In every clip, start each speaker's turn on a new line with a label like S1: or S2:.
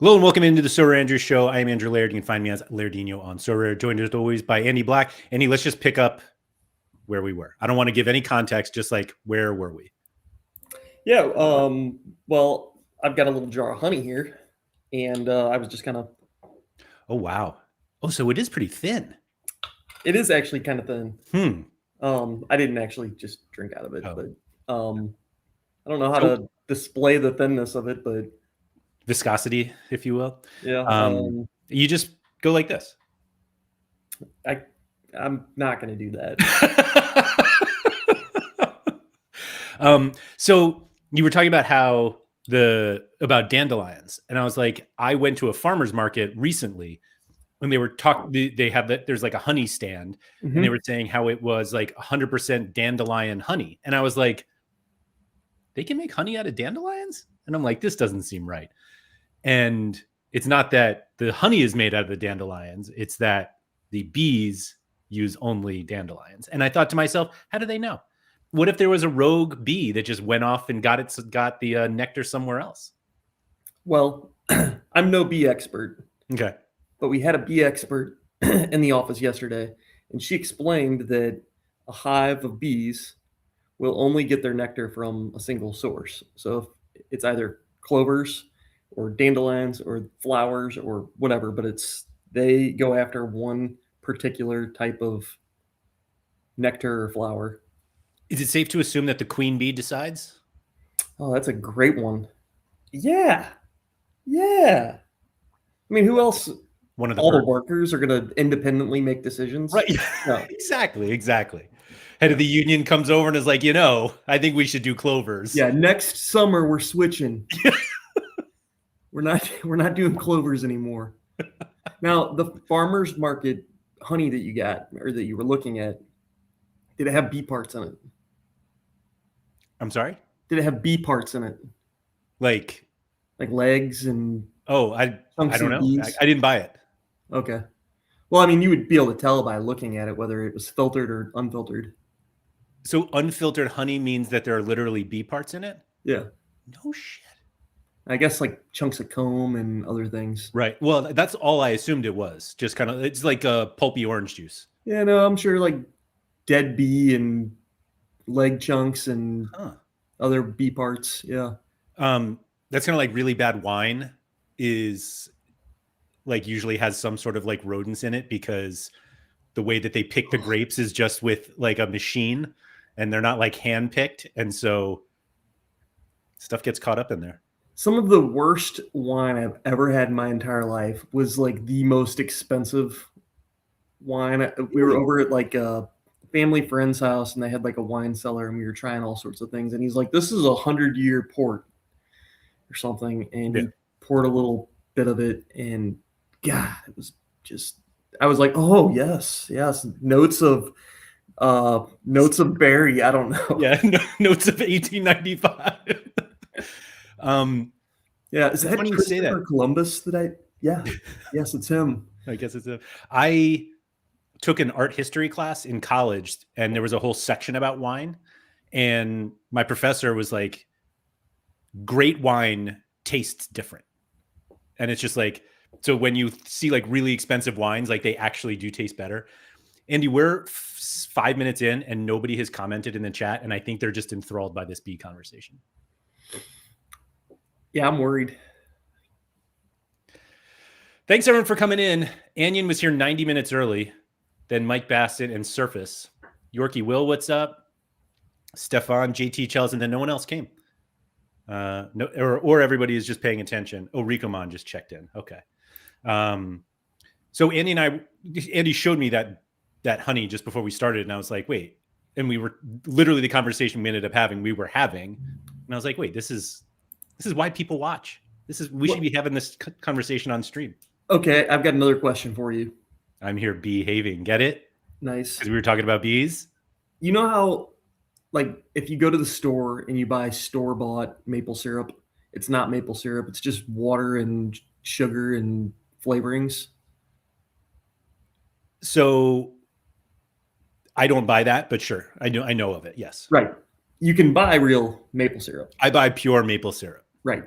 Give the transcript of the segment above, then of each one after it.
S1: Hello and welcome into the SorareAndrews show. I am Andrew Laird. You can find me as Lairdino on Sorare, joined as always by Andy Black. Andy, let's just pick up where we were. I don't want to give any context, just like where were we?
S2: Yeah, well, I've got a little jar of honey here, and I was just kind of.
S1: Oh, wow. Oh, so it is pretty thin.
S2: It is actually kind of thin. I didn't actually just drink out of it, but I don't know how to display the thinness of it, but
S1: viscosity, if you will.
S2: yeah,
S1: you just go like this.
S2: I'm not going to do that.
S1: So you were talking about about dandelions, and I was like, I went to a farmer's market recently when they were talking. They have that. There's like a honey stand, and they were saying how it was like 100% dandelion honey, and I was like, they can make honey out of dandelions, and I'm like, this doesn't seem right. And it's not that the honey is made out of the dandelions; it's that the bees use only dandelions. And I thought to myself, how do they know? What if there was a rogue bee that just went off and got the nectar somewhere else?
S2: Well, I'm no bee expert.
S1: Okay.
S2: But we had a bee expert in the office yesterday, and she explained that a hive of bees will only get their nectar from a single source. So it's either clovers or dandelions or flowers or whatever, but they go after one particular type of nectar or flower.
S1: Is it safe to assume that the queen bee decides?
S2: Oh, that's a great one. Yeah. I mean, who else?
S1: One of
S2: all the workers are going to independently make decisions.
S1: Right. No. Exactly. Head of the union comes over and is like, I think we should do clovers.
S2: Yeah. Next summer we're switching. We're not doing clovers anymore. Now, the farmer's market honey that you got or that you were looking at, did it have bee parts in it?
S1: I'm sorry?
S2: Did it have bee parts in it?
S1: Like
S2: legs and
S1: I don't know. I didn't buy it.
S2: Okay. Well, I mean, you would be able to tell by looking at it whether it was filtered or unfiltered.
S1: So unfiltered honey means that there are literally bee parts in it?
S2: Yeah.
S1: No shit.
S2: I guess like chunks of comb and other things.
S1: Right. Well, that's all I assumed it was. Just kind of, it's like a pulpy orange juice.
S2: Yeah, no, I'm sure like dead bee and leg chunks and other bee parts. Yeah.
S1: That's kind of like really bad wine is like usually has some sort of like rodents in it because the way that they pick the grapes is just with like a machine and they're not like hand picked. And so stuff gets caught up in there.
S2: Some of the worst wine I've ever had in my entire life was like the most expensive wine. We were over at like a family friend's house and they had like a wine cellar and we were trying all sorts of things. And he's like, this is 100-year port or something. And he poured a little bit of it and God, it was just, I was like, oh yes. Notes of berry. I don't know.
S1: Yeah. Notes of 1895.
S2: Yeah. Is that Christopher Columbus yes, it's him.
S1: I guess it's I took an art history class in college and there was a whole section about wine. And my professor was like, great wine tastes different. And it's just like, so when you see like really expensive wines, like they actually do taste better. Andy, we're 5 minutes in and nobody has commented in the chat. And I think they're just enthralled by this bee conversation.
S2: Yeah, I'm worried.
S1: Thanks everyone for coming in. Anion was here 90 minutes early. Then Mike Bassett and Surface. Yorkie Will, what's up? Stefan, JT Chels, and then no one else came. Or everybody is just paying attention. Oh, Ricomon just checked in. Okay. So Andy showed me that honey just before we started, and I was like, wait. And we were literally the conversation we ended up having. And I was like, wait, this is why people watch. We should be having this conversation on stream.
S2: Okay, I've got another question for you.
S1: I'm here behaving. Get it?
S2: Nice.
S1: Because we were talking about bees.
S2: You know how, like, if you go to the store and you buy store-bought maple syrup, it's not maple syrup. It's just water and sugar and flavorings.
S1: So I don't buy that, but sure, I know of it. Yes.
S2: Right. You can buy real maple syrup.
S1: I buy pure maple syrup.
S2: Right.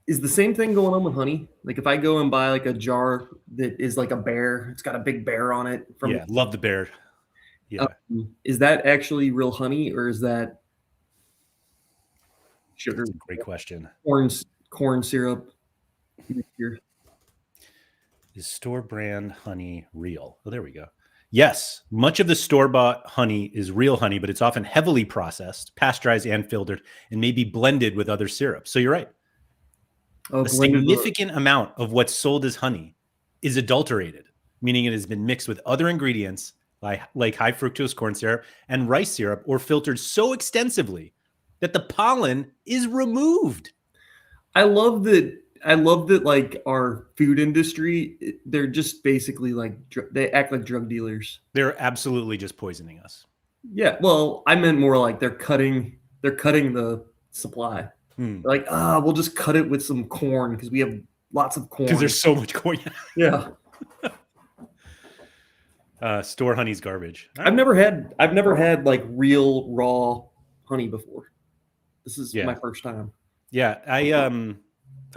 S2: Is the same thing going on with honey? Like if I go and buy like a jar that is like a bear, it's got a big bear on it from
S1: Yeah, love the bear. Yeah.
S2: is that actually real honey or is that sugar,
S1: That's a great question.
S2: corn syrup? Mixture?
S1: Is store brand honey real? Oh, there we go. Yes, much of the store-bought honey is real honey, but it's often heavily processed, pasteurized, and filtered, and may be blended with other syrups. So you're right.
S2: Oh,
S1: A
S2: blended with
S1: significant amount of what's sold as honey is adulterated, meaning it has been mixed with other ingredients like high fructose corn syrup and rice syrup, or filtered so extensively that the pollen is removed.
S2: I love that. I love that. Like our food industry, they're just basically like they act like drug dealers.
S1: They're absolutely just poisoning us.
S2: Yeah. Well, I meant more like they're cutting. They're cutting the supply.
S1: Hmm.
S2: They're like, we'll just cut it with some corn because we have lots of corn.
S1: Because there's so much corn.
S2: Yeah.
S1: Store honey's garbage.
S2: I've never had like real raw honey before. This is my first time.
S1: Yeah, I'm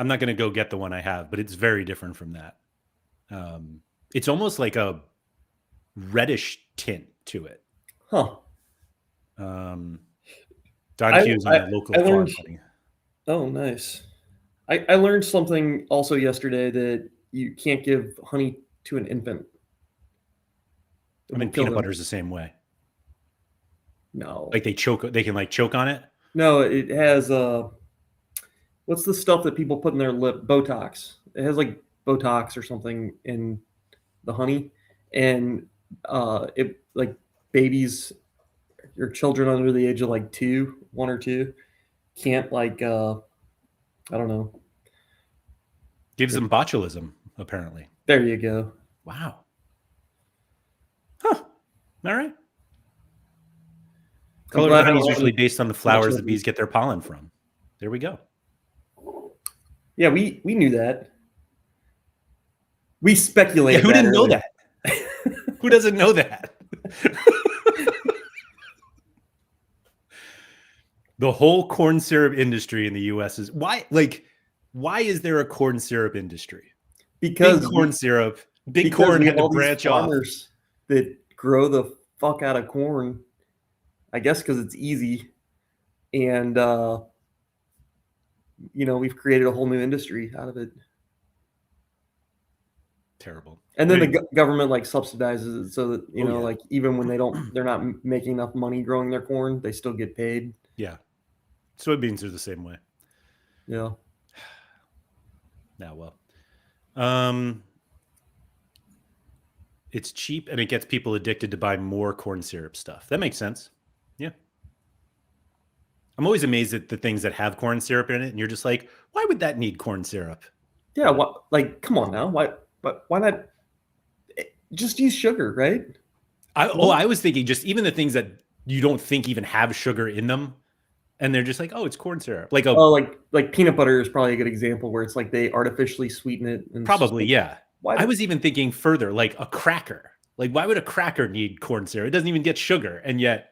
S1: not going to go get the one I have, but it's very different from that. It's almost like a reddish tint to it.
S2: Huh.
S1: Don Hughes on the local farm honey.
S2: Oh, nice. I learned something also yesterday that you can't give honey to an infant.
S1: I mean, peanut butter is the same way.
S2: No.
S1: Like they can like choke on it?
S2: No, it has what's the stuff that people put in their lip? Botox. It has like Botox or something in the honey. And it like babies or children under the age of like 1 or 2, can't like I don't know.
S1: Gives them botulism, apparently.
S2: There you go.
S1: Wow. Huh. All right. Colored honey is usually based on the flowers the bees get their pollen from. There we go.
S2: Yeah, we knew that. We speculated.
S1: Yeah, who didn't know that? Who doesn't know that? The whole corn syrup industry in the U.S. is why is there a corn syrup industry?
S2: Because
S1: big corn syrup, big corn had to branch off.
S2: That grow the fuck out of corn, I guess because it's easy, and we've created a whole new industry out of it.
S1: Terrible.
S2: And then the government like subsidizes it so that like even when they're not making enough money growing their corn, they still get paid.
S1: Yeah. Soybeans are the same way.
S2: Yeah.
S1: Now, well, it's cheap and it gets people addicted to buy more corn syrup stuff. That makes sense. Yeah. I'm always amazed at the things that have corn syrup in it, and you're just like, why would that need corn syrup?
S2: Yeah. What? Like, come on now. Why? But why not? Just use sugar, right?
S1: I was thinking just even the things that you don't think even have sugar in them. And they're just like, oh, it's corn syrup. Like
S2: peanut butter is probably a good example where it's like they artificially sweeten it. And
S1: probably, yeah. I was even thinking further, like a cracker. Like, why would a cracker need corn syrup? It doesn't even get sugar, and yet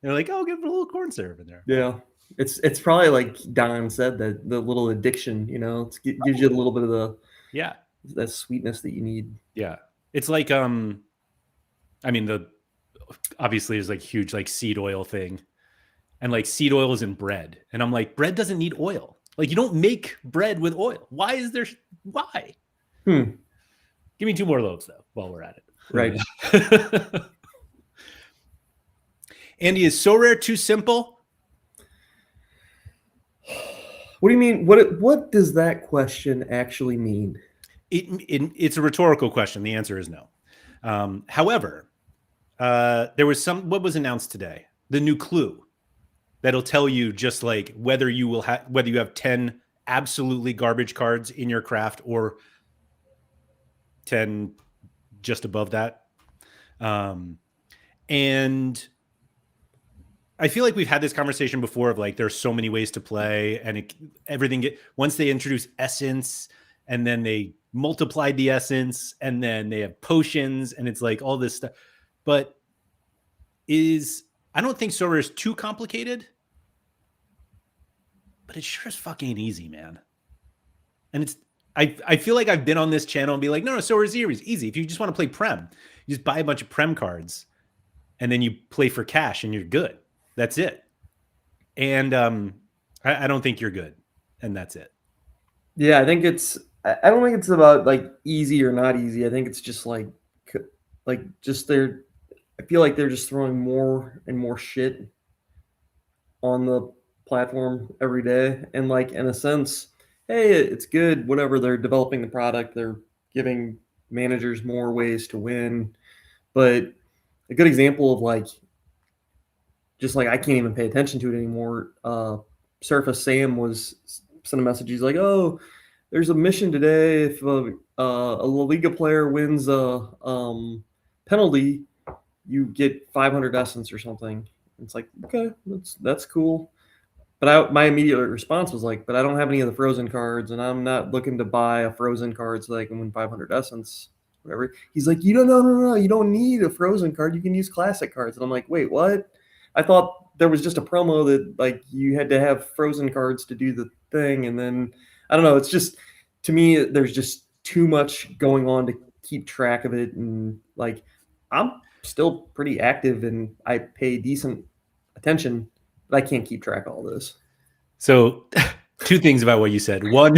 S1: they're like, oh, give it a little corn syrup in there.
S2: Yeah, it's probably like Don said, that the little addiction, it gives you a little bit of that sweetness that you need.
S1: Yeah, it's like I mean obviously there's like huge like seed oil thing. And like seed oil is in bread. And I'm like, bread doesn't need oil. Like you don't make bread with oil. Why? Give me 2 more loaves though, while we're at it.
S2: Right.
S1: Andy, is Sorare too simple?
S2: What do you mean? What does that question actually mean?
S1: It's a rhetorical question. The answer is no. However, there was what was announced today? The new clue. That'll tell you just like whether you have 10 absolutely garbage cards in your craft or 10 just above that. And I feel like we've had this conversation before of like there's so many ways to play, and once they introduce essence and then they multiplied the essence and then they have potions and it's like all this stuff. But I don't think Sorare is too complicated, but it sure is fucking easy, man. And I feel like I've been on this channel and be like, no, Sorare is easy. If you just want to play Prem, you just buy a bunch of Prem cards and then you play for cash and you're good. That's it. And I don't think you're good. And that's it.
S2: Yeah, I think I don't think it's about like easy or not easy. I think it's just like just I feel like they're just throwing more and more shit on the platform every day. And like in a sense, hey, it's good, whatever, they're developing the product, they're giving managers more ways to win. But a good example of like just like I can't even pay attention to it anymore. Surface Sam was sent a message. He's like, "Oh, there's a mission today. If a La Liga player wins a penalty, you get 500 essence or something." It's like, okay, that's cool. But my immediate response was like, "But I don't have any of the frozen cards, and I'm not looking to buy a frozen card so that I can win 500 essence." Whatever. He's like, "You don't no. You don't need a frozen card. You can use classic cards." And I'm like, "Wait, what? I thought there was just a promo that like you had to have frozen cards to do the thing." And then I don't know. It's just to me, there's just too much going on to keep track of it. And like, I'm still pretty active and I pay decent attention, but I can't keep track of all this.
S1: So, two things about what you said. One,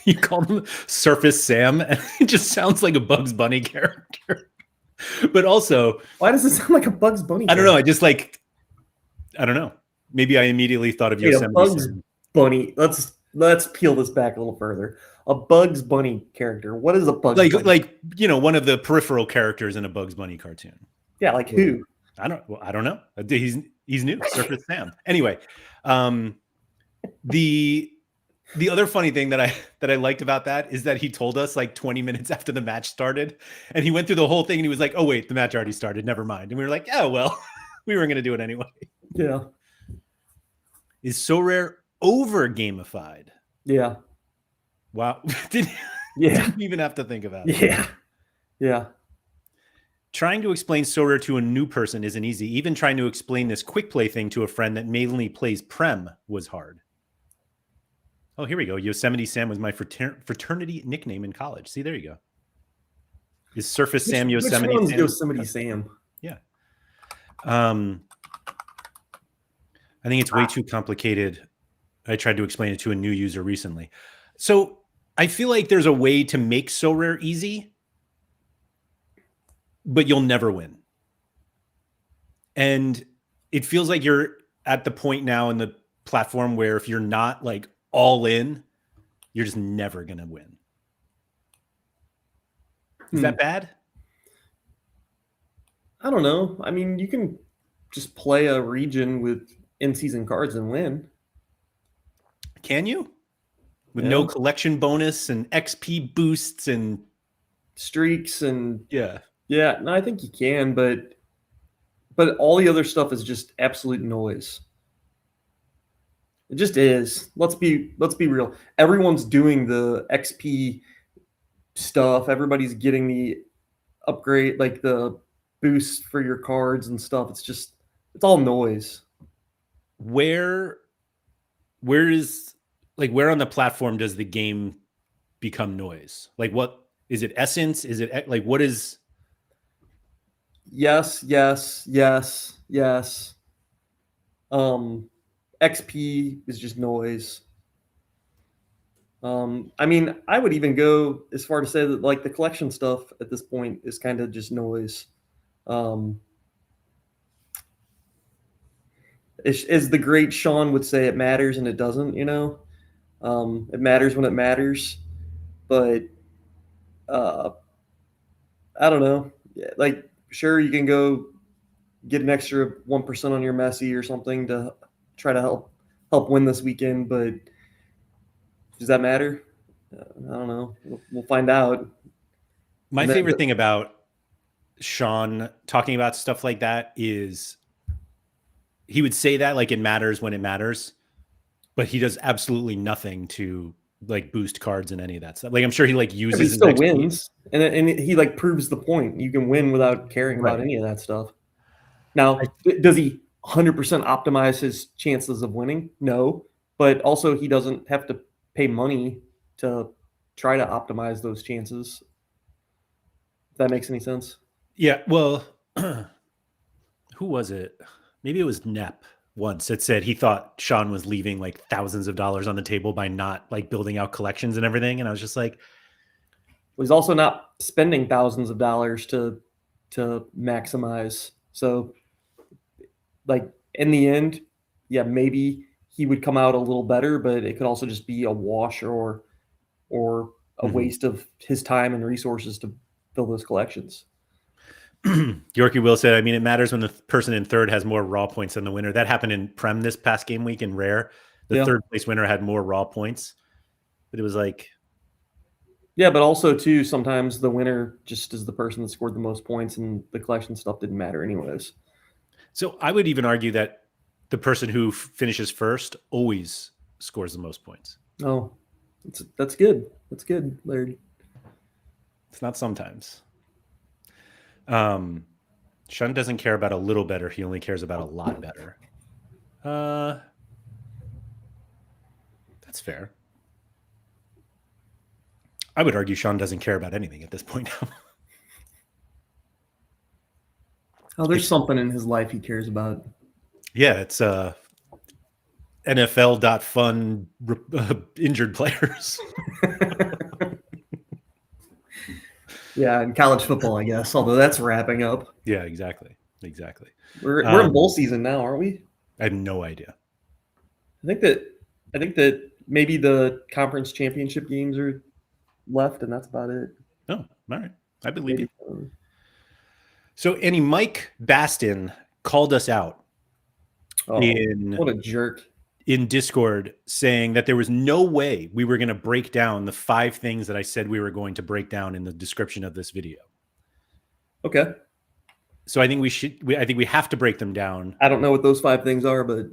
S1: you call him Surface Sam, and it just sounds like a Bugs Bunny character. But also,
S2: why does it sound like a Bugs Bunny character?
S1: I don't know. I just like, I don't know. Maybe I immediately thought of Yosemite
S2: Bugs
S1: Sam.
S2: Bunny. Let's peel this back a little further. A Bugs Bunny character. What is a Bugs Bunny?
S1: Like one of the peripheral characters in a Bugs Bunny cartoon.
S2: Yeah, like who?
S1: I don't know. He's new. Surface Sam. Anyway, the other funny thing that I liked about that is that he told us like 20 minutes after the match started, and he went through the whole thing and he was like, "Oh wait, the match already started. Never mind." And we were like, "Oh well, we weren't going to do it anyway."
S2: Yeah.
S1: Is Sorare over gamified?
S2: Yeah.
S1: Wow. Didn't even have to think about it.
S2: Yeah. Yeah.
S1: Trying to explain Sorare to a new person isn't easy. Even trying to explain this quick play thing to a friend that mainly plays Prem was hard. Oh, here we go. Yosemite Sam was my fraternity nickname in college. See, there you go. Is Surface Sam Yosemite
S2: which one's
S1: Sam?
S2: Yosemite Sam?
S1: Yeah. I think it's way too complicated. I tried to explain it to a new user recently. So I feel like there's a way to make Sorare easy, but you'll never win. And it feels like you're at the point now in the platform where if you're not like all in, you're just never going to win. Is that bad?
S2: I don't know. I mean, you can just play a region with in-season cards and win.
S1: Can you? With no collection bonus and XP boosts and
S2: streaks and
S1: yeah.
S2: No, I think you can, but all the other stuff is just absolute noise. It just is. Let's be real. Everyone's doing the XP stuff. Everybody's getting the upgrade, like the boost for your cards and stuff. It's all noise.
S1: Where on the platform does the game become noise? Like, what is it? Essence? Is it like, what is?
S2: Yes. XP is just noise. I mean, I would even go as far to say that like the collection stuff at this point is kind of just noise. As the great Sean would say, it matters and it doesn't, you know. It matters when it matters, but I don't know. Yeah, like, sure, you can go get an extra 1% on your Messi or something to try to help win this weekend, but does that matter? I don't know. We'll find out.
S1: My favorite thing about Sean talking about stuff like that is he would say that like it matters when it matters, but he does absolutely nothing to like boost cards and any of that stuff. Like I'm sure he like uses
S2: he still wins, and he like proves the point. You can win without caring about any of that stuff. Now, does he 100% optimize his chances of winning? No, but also he doesn't have to pay money to try to optimize those chances. If that makes any sense.
S1: Yeah. Well, who was it? Maybe it was Nep once. It said he thought Sean was leaving like thousands of dollars on the table by not like building out collections and everything. And I was just like,
S2: He's also not spending thousands of dollars to maximize. So, like in the end, yeah, maybe he would come out a little better, but it could also just be a wash or a waste of his time and resources to build those collections.
S1: Yorkie Will said, I mean, it matters when the person in third has more raw points than the winner. That happened in Prem this past game week in Rare. The third place winner had more raw points, but it was like,
S2: yeah, but also too, sometimes the winner just is the person that scored the most points, and the collection stuff didn't matter anyways.
S1: So I would even argue that the person who finishes first always scores the most points.
S2: Oh, that's good. That's good, Larry.
S1: It's not sometimes. Shun doesn't care about a little better. He only cares about a lot better. That's fair. I would argue Sean doesn't care about anything at this point now.
S2: Oh, there's something in his life he cares about.
S1: Yeah, it's NFL.fun injured players.
S2: Yeah, in college football, I guess, although that's wrapping up.
S1: Yeah, exactly. Exactly.
S2: We're in bowl season now, aren't we?
S1: I have no idea.
S2: I think that maybe the conference championship games are left, and that's about it.
S1: Oh, all right. I believe you. So, Annie, Mike Bastin called us out
S2: what a jerk.
S1: In Discord, saying that there was no way we were going to break down the 5 things that I said we were going to break down in the description of this video.
S2: Okay.
S1: So I think I think we have to break them down.
S2: I don't know what those 5 things are, but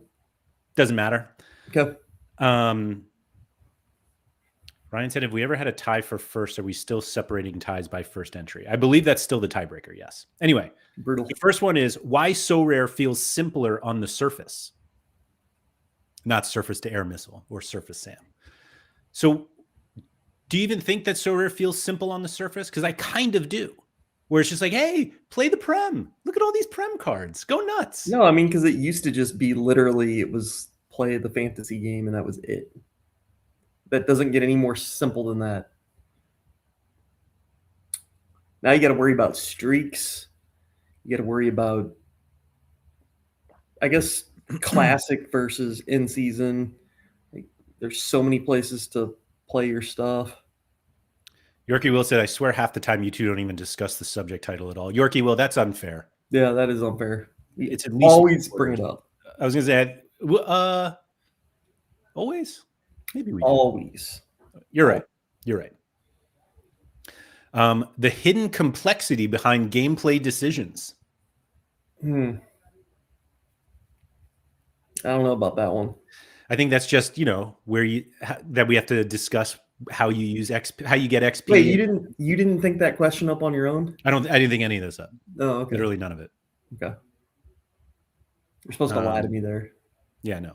S1: doesn't matter.
S2: Okay.
S1: Ryan said, have we ever had a tie for first? Are we still separating ties by first entry? I believe that's still the tiebreaker. Yes. Anyway,
S2: brutal.
S1: The first one is why Sorare feels simpler on the surface. Not surface to air missile or surface SAM. So do you even think that Sorare feels simple on the surface? Because I kind of do. Where it's just like, hey, play the Prem. Look at all these Prem cards. Go nuts.
S2: No, I mean, because it used to just be literally, it was play the fantasy game and that was it. That doesn't get any more simple than that. Now you got to worry about streaks. You got to worry about, I guess, classic versus in season. Like, there's so many places to play your stuff.
S1: Yorkie Will said, I swear half the time you two don't even discuss the subject title at all. Yorkie Will, that's unfair.
S2: Yeah, that is unfair.
S1: It's at least
S2: always bring it up.
S1: I was going to say, always? Maybe we
S2: always.
S1: Do. You're right. You're right. The hidden complexity behind gameplay decisions.
S2: I don't know about that one.
S1: I think that's just, where that we have to discuss how you use XP, how you get XP.
S2: Wait, you didn't think that question up on your own?
S1: I didn't think any of this up.
S2: Oh, okay.
S1: Literally none of it.
S2: Okay. You're supposed to lie to me there.
S1: Yeah, no.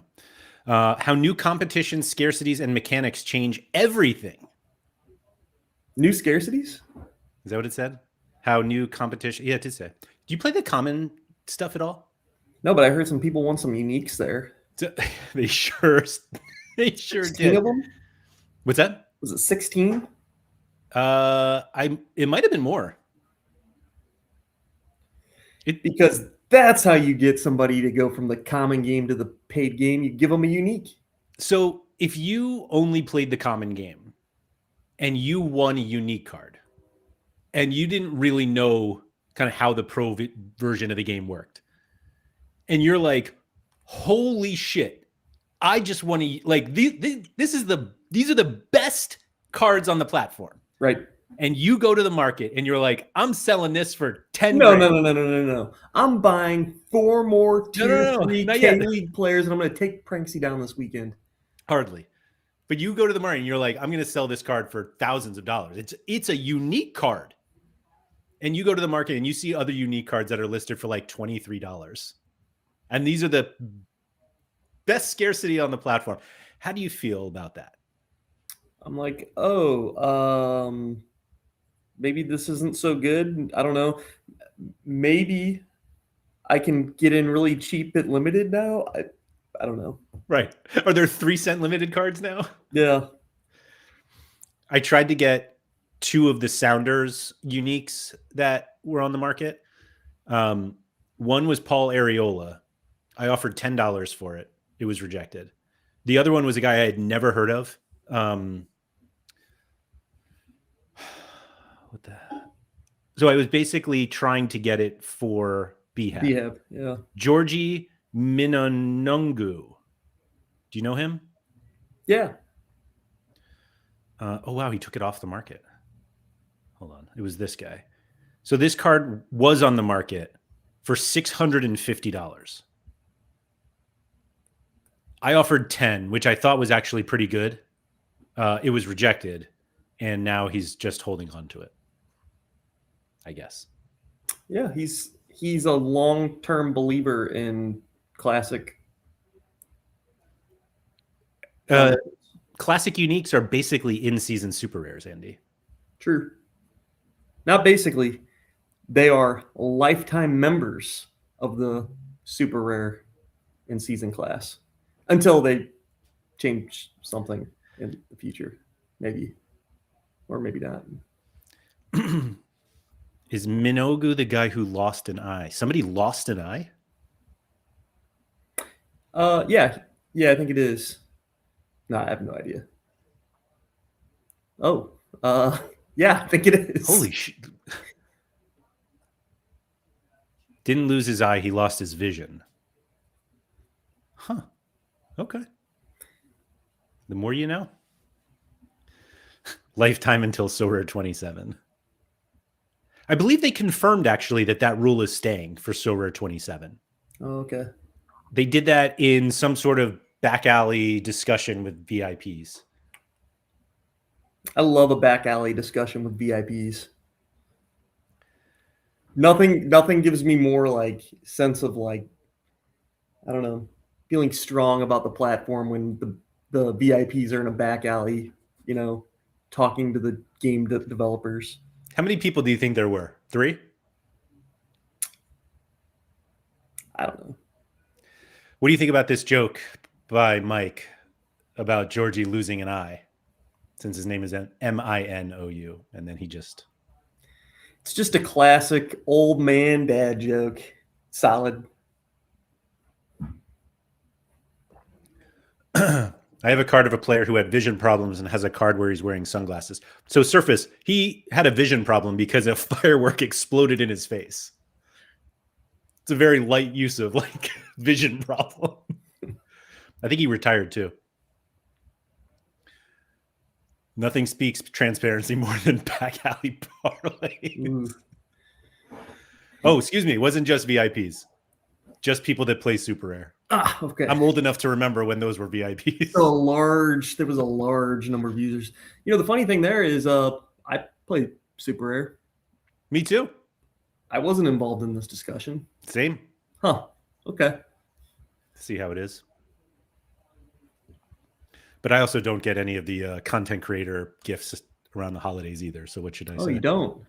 S1: How new competitions, scarcities, and mechanics change everything.
S2: New scarcities?
S1: Is that what it said? How new competition? Yeah, it did say. Do you play the common stuff at all?
S2: No, but I heard some people want some uniques there.
S1: They sure did.
S2: 16 of them?
S1: What's that?
S2: Was it 16?
S1: It might have been more.
S2: Because that's how you get somebody to go from the common game to the paid game. You give them a unique.
S1: So if you only played the common game and you won a unique card and you didn't really know kind of how the pro version of the game worked, and you're like, holy shit, I just want to, like, these are the best cards on the platform.
S2: Right.
S1: And you go to the market and you're like, I'm selling this for 10
S2: No.
S1: grand.
S2: No. I'm buying 4 more tier 3 K-League players, and I'm going to take Pranksy down this weekend.
S1: Hardly. But you go to the market and you're like, I'm going to sell this card for thousands of dollars. It's a unique card. And you go to the market and you see other unique cards that are listed for like $23. And these are the best scarcity on the platform. How do you feel about that?
S2: I'm like, oh, maybe this isn't so good. I don't know. Maybe I can get in really cheap at limited now. I don't know.
S1: Right. Are there 3-cent limited cards now?
S2: Yeah.
S1: I tried to get 2 of the Sounders uniques that were on the market. One was Paul Areola. I offered $10 for it. It was rejected. The other one was a guy I had never heard of. What the? So I was basically trying to get it for Behab.
S2: Behab, yeah.
S1: Georgie Minonungu. Do you know him?
S2: Yeah.
S1: Oh, wow. He took it off the market. Hold on. It was this guy. So this card was on the market for $650. I offered 10, which I thought was actually pretty good. It was rejected, and now he's just holding on to it, I guess.
S2: Yeah, he's a long-term believer in classic.
S1: Classic uniques are basically in-season super rares, Andy.
S2: True. Not basically. They are lifetime members of the super rare in-season class until they change something in the future, maybe, or maybe not.
S1: Is Minogu the guy who lost an eye? Somebody lost an eye?
S2: Yeah, I think it is. No, I have no idea. Oh, yeah, I think it is.
S1: Holy shit. Didn't lose his eye, he lost his vision. Huh. Okay. The more you know. Lifetime until Sorare 27. I believe they confirmed actually that rule is staying for Sorare 27.
S2: Oh, okay.
S1: They did that in some sort of back alley discussion with VIPs.
S2: I love a back alley discussion with VIPs. Nothing gives me more like sense of like, I don't know, feeling strong about the platform when the VIPs are in a back alley, talking to the game developers.
S1: How many people do you think there were? 3?
S2: I don't know.
S1: What do you think about this joke by Mike about Georgie losing an eye? Since his name is Minou, and then he just...
S2: It's just a classic old man dad joke. Solid.
S1: I have a card of a player who had vision problems and has a card where he's wearing sunglasses. So Surface, he had a vision problem because a firework exploded in his face. It's a very light use of like vision problem. I think he retired too. Nothing speaks transparency more than back alley parlays. Oh, excuse me. It wasn't just VIPs. Just people that play super rare.
S2: Ah, okay.
S1: I'm old enough to remember when those were VIPs.
S2: There was a large number of users. The funny thing there is I play super rare.
S1: Me too.
S2: I wasn't involved in this discussion.
S1: Same.
S2: Huh. Okay.
S1: See how it is. But I also don't get any of the content creator gifts around the holidays either. So what should I say?
S2: Oh, you don't?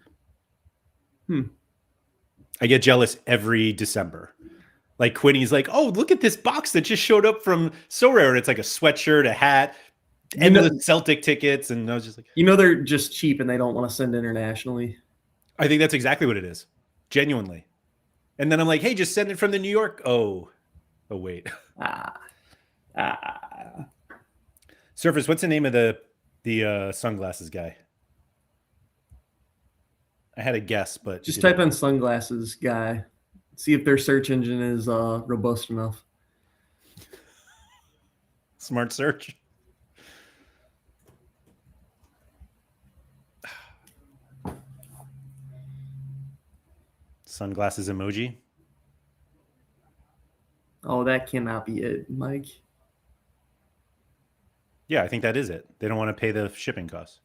S1: I get jealous every December. Like Quinny's like, oh, look at this box that just showed up from Sorare. And it's like a sweatshirt, a hat, and the Celtic tickets. And I was just like...
S2: they're just cheap and they don't want to send internationally.
S1: I think that's exactly what it is. Genuinely. And then I'm like, hey, just send it from the New York. Oh, wait. Surface, what's the name of the sunglasses guy? I had a guess, but...
S2: Just type in sunglasses guy. See if their search engine is robust enough.
S1: Smart search. Sunglasses emoji.
S2: Oh, that cannot be it, Mike.
S1: Yeah, I think that is it. They don't want to pay the shipping costs.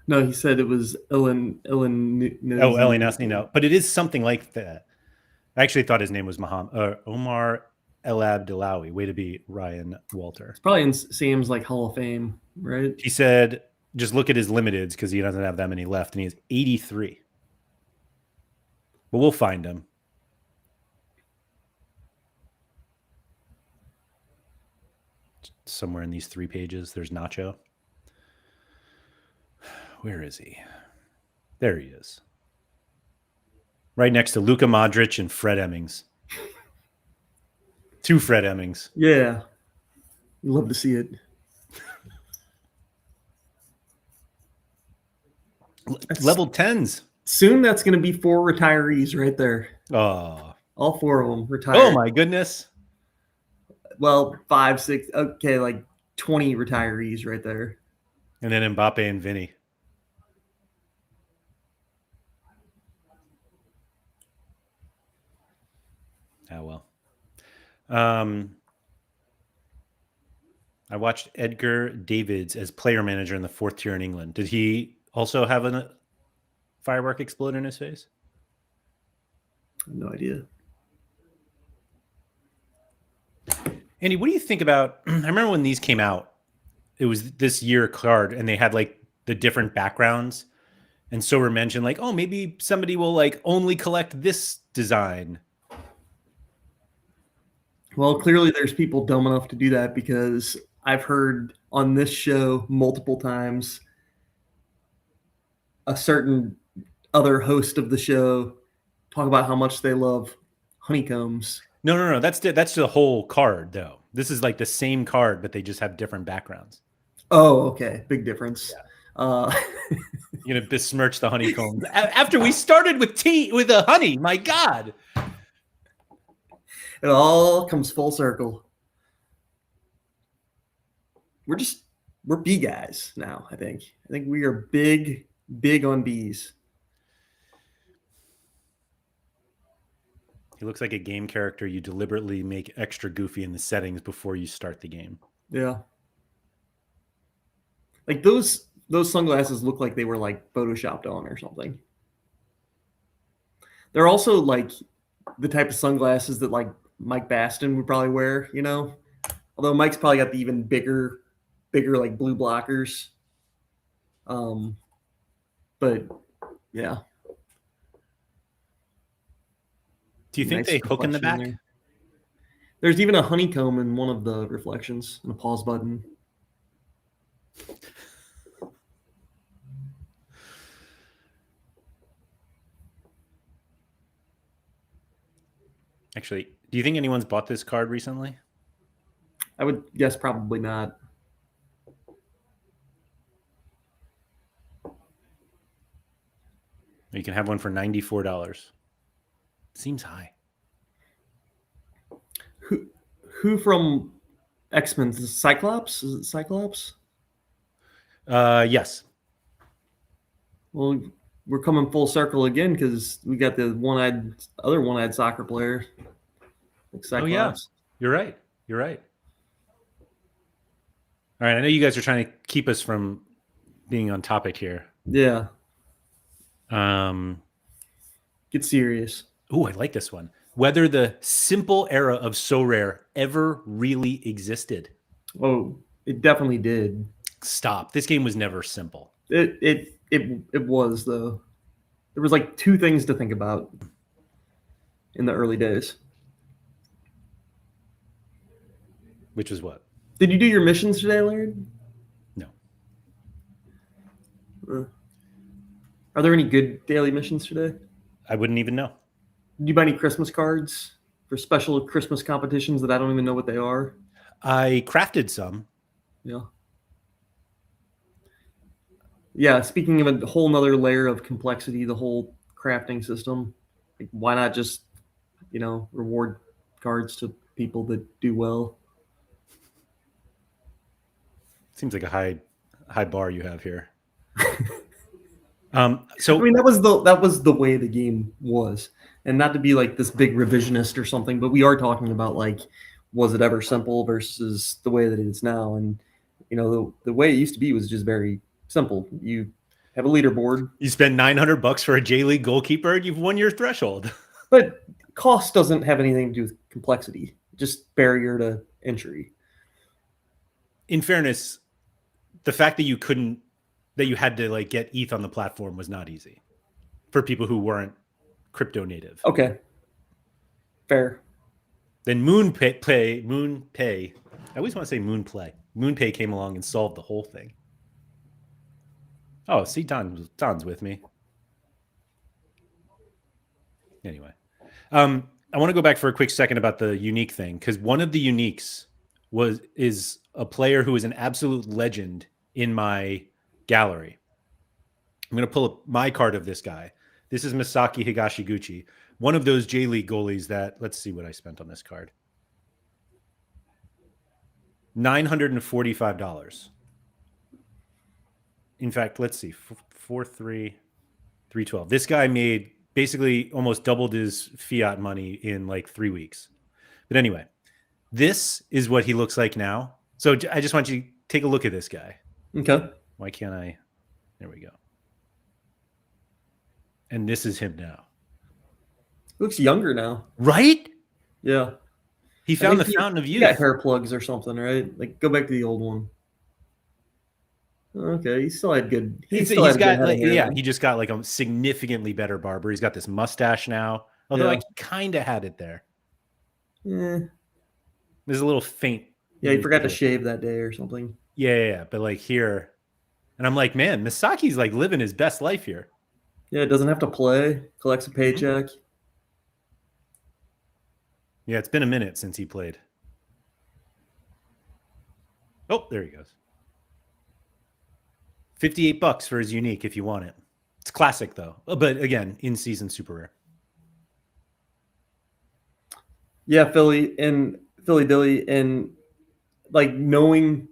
S2: No, he said it was Ellen.
S1: Oh, Ellie Nasny, no. But it is something like that. I actually thought his name was Omar El Abdelawi. Way to be, Ryan Walter.
S2: It's probably in Sam's like Hall of Fame, right?
S1: He said, just look at his limiteds because he doesn't have that many left, and he has 83. But we'll find him. Somewhere in these 3 pages, there's Nacho. Where is he? There he is. Right next to Luka Modric and Fred Emmings. 2 Fred Emmings.
S2: Yeah. Love to see it.
S1: Level 10s.
S2: Soon that's going to be 4 retirees right there.
S1: Oh.
S2: All 4 of them retired.
S1: Oh, my goodness.
S2: Well, 5, 6. Okay, like 20 retirees right there.
S1: And then Mbappe and Vinny. Oh, well. I watched Edgar Davids as player manager in the 4th tier in England. Did he also have a firework explode in his face?
S2: I have no idea.
S1: Andy, what do you think about? I remember when these came out, it was this year card, and they had like the different backgrounds. And Sorare mentioned like, oh, maybe somebody will like only collect this design.
S2: Well, clearly there's people dumb enough to do that, because I've heard on this show multiple times a certain other host of the show talk about how much they love honeycombs.
S1: No. That's the whole card, though. This is like the same card, but they just have different backgrounds.
S2: Oh, okay. Big difference. Yeah.
S1: You're gonna besmirch the honeycombs after we started with a honey. My God.
S2: It all comes full circle. We're bee guys now, I think. I think we are big on bees.
S1: He looks like a game character you deliberately make extra goofy in the settings before you start the game.
S2: Yeah. Like those sunglasses look like they were like photoshopped on or something. They're also like the type of sunglasses that like Mike Baston would probably wear, you know? Although Mike's probably got the even bigger like blue blockers. But yeah.
S1: Do you think they hook in the back?
S2: There's even a honeycomb in one of the reflections and a pause button.
S1: Actually, do you think anyone's bought this card recently?
S2: I would guess probably not.
S1: You can have one for $94. Seems high.
S2: Who from X-Men? Cyclops? Is it Cyclops?
S1: Yes.
S2: Well, we're coming full circle again because we got the other one-eyed soccer player. Like Cyclops.
S1: Oh yeah, you're right. All right, I know you guys are trying to keep us from being on topic here.
S2: Yeah. Get serious.
S1: Oh, I like this one. Whether the simple era of Sorare ever really existed.
S2: Oh, it definitely did.
S1: Stop. This game was never simple.
S2: It was, though. There was like 2 things to think about in the early days.
S1: Which was what?
S2: Did you do your missions today, Larry?
S1: No.
S2: Are there any good daily missions today?
S1: I wouldn't even know.
S2: Did you buy any Christmas cards for special Christmas competitions that I don't even know what they are?
S1: I crafted some.
S2: Yeah. Yeah, speaking of a whole nother layer of complexity, the whole crafting system, like why not just, reward cards to people that do well?
S1: Seems like a high bar you have here.
S2: So I mean, that was the way the game was, and not to be like this big revisionist or something, but we are talking about like, was it ever simple versus the way that it is now? And the way it used to be was just very simple. You have a leaderboard.
S1: You spend $900 for a J-League goalkeeper, and you've won your threshold.
S2: But cost doesn't have anything to do with complexity. just barrier to entry.
S1: In fairness, the fact that you had to like get ETH on the platform was not easy for people who weren't crypto native.
S2: Okay. Fair.
S1: Then MoonPay. I always want to say MoonPlay. MoonPay came along and solved the whole thing. Oh, see, Don's with me. Anyway, I want to go back for a quick second about the unique thing, because one of the uniques is a player who is an absolute legend in my gallery. I'm going to pull up my card of this guy. This is Misaki Higashiguchi, one of those J League goalies that, let's see what I spent on this card. $945. In fact, let's see, 312. This guy made basically almost doubled his fiat money in like 3 weeks. But anyway, this is what he looks like now. So I just want you to take a look at this guy.
S2: Okay.
S1: Why can't I? There we go. And this is him now.
S2: Looks younger now.
S1: Right?
S2: Yeah.
S1: He found the fountain of youth.
S2: He got hair plugs or something, right? Like, go back to the old one. Okay, he still had good.
S1: He just got like a significantly better barber. He's got this mustache now, although I kind of had it there.
S2: Yeah.
S1: There's a little faint.
S2: Yeah, he forgot to shave that day or something.
S1: Yeah. But like here, and I'm like, man, Misaki's like living his best life here.
S2: Yeah, doesn't have to play, collects a paycheck.
S1: Yeah, it's been a minute since he played. Oh, there he goes. $58 for his unique if you want it. It's classic though, but again, in season super rare.
S2: Yeah, Philly Dilly, and like knowing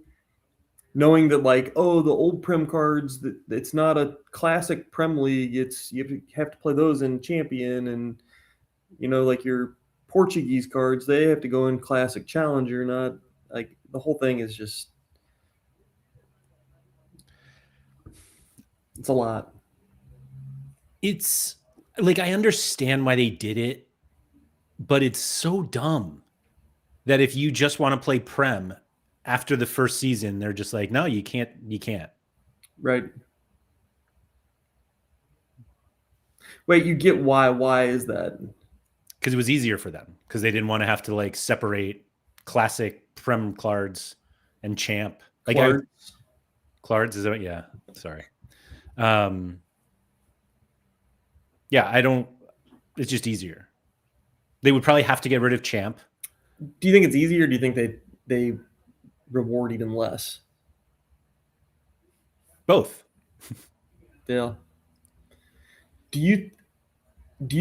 S2: that like, oh, the old Prem cards, that it's not a classic Prem League. It's you have to play those in Champion, and like your Portuguese cards, they have to go in Classic Challenger. Not like the whole thing is just. It's a lot.
S1: It's like, I understand why they did it, but it's so dumb that if you just want to play Prem after the first season, they're just like, no, you can't.
S2: Right. Wait, you get why? Why is that?
S1: Because it was easier for them, because they didn't want to have to like separate classic Prem cards and champ. Like Clards, is that? Yeah. Sorry. It's just easier. They would probably have to get rid of champ.
S2: Do you think it's easier, or do you think they reward even less?
S1: Both.
S2: Yeah. Do you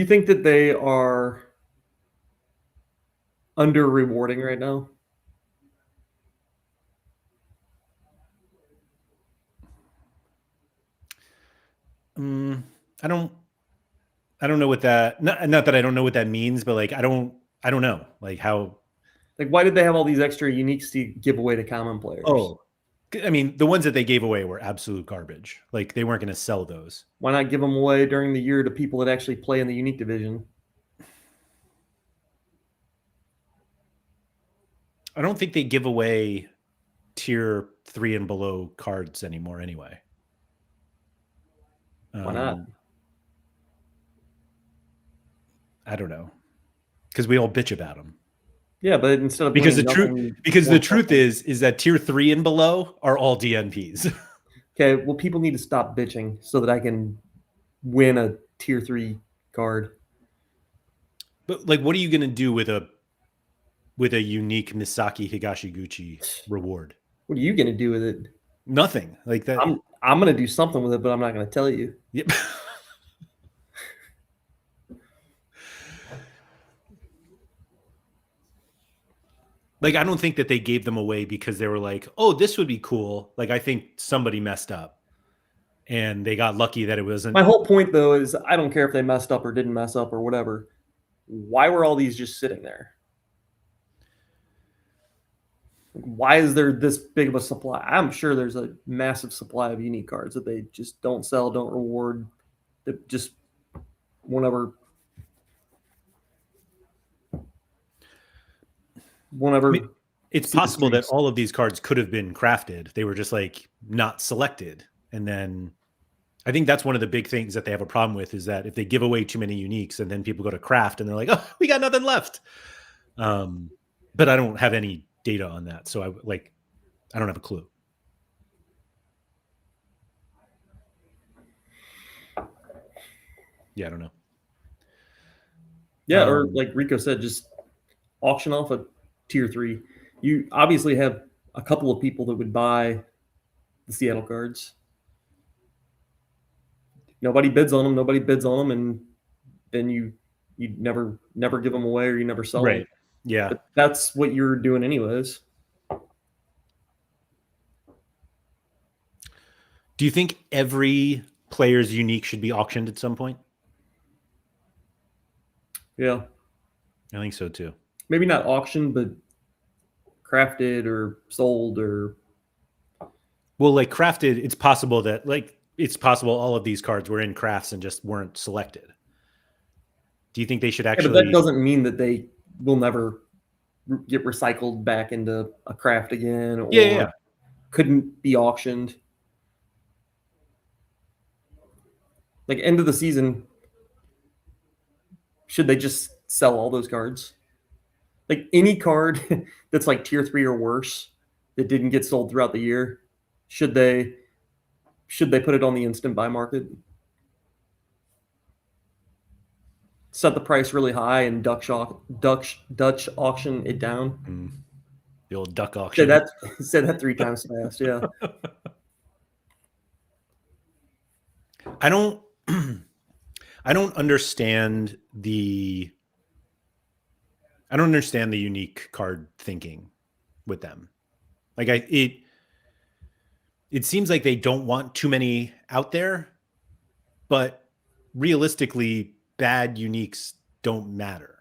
S2: think that they are under rewarding right now?
S1: I don't know what that. Not that I don't know what that means, but like I don't know like how.
S2: Like, why did they have all these extra uniques to give away to common players?
S1: Oh, I mean, the ones that they gave away were absolute garbage. Like, they weren't going to sell those.
S2: Why not give them away during the year to people that actually play in the unique division?
S1: I don't think they give away tier 3 and below cards anymore anyway.
S2: Why not?
S1: I don't know. Because we all bitch about them.
S2: Yeah, but instead of
S1: because the truth is that tier 3 and below are all DNPs.
S2: Okay, well, people need to stop bitching so that I can win a tier 3 card.
S1: But like, what are you going to do with a unique Misaki Higashiguchi reward?
S2: What are you going to do with it?
S1: Nothing. Like that.
S2: I'm going to do something with it, but I'm not going to tell you.
S1: Yep. Like, I don't think that they gave them away because they were like, oh, this would be cool. Like, I think somebody messed up and they got lucky that it wasn't.
S2: My whole point, though, is I don't care if they messed up or didn't mess up or whatever. Why were all these just sitting there? Why is there this big of a supply? I'm sure there's a massive supply of unique cards that they just don't sell, don't reward, that just won't ever. whenever.
S1: I mean, it's possible that all of these cards could have been crafted. They were just like not selected. And then I think that's one of the big things that they have a problem with is that if they give away too many uniques and then people go to craft and they're like, oh, we got nothing left. But I don't have any data on that. So I don't have a clue. Yeah, I don't know.
S2: Yeah, or like Rico said, just auction off a tier 3. You obviously have a couple of people that would buy the Seattle cards. Nobody bids on them, and then you never give them away or you never sell them.
S1: Yeah.
S2: But that's what you're doing anyways.
S1: Do you think every player's unique should be auctioned at some point?
S2: Yeah.
S1: I think so too.
S2: Maybe not auctioned, but crafted or sold or.
S1: Well, like crafted, it's possible all of these cards were in crafts and just weren't selected. Do you think they should actually?
S2: Yeah, but that doesn't mean that they will never get recycled back into a craft again, or couldn't be auctioned. Like end of the season, should they just sell all those cards? Like any card that's like tier 3 or worse that didn't get sold throughout the year, should they put it on the instant buy market? Set the price really high and Dutch auction it down.
S1: The old duck auction.
S2: Said that 3 times fast. Yeah.
S1: I don't understand the unique card thinking with them. Like it seems like they don't want too many out there, but realistically, bad uniques don't matter.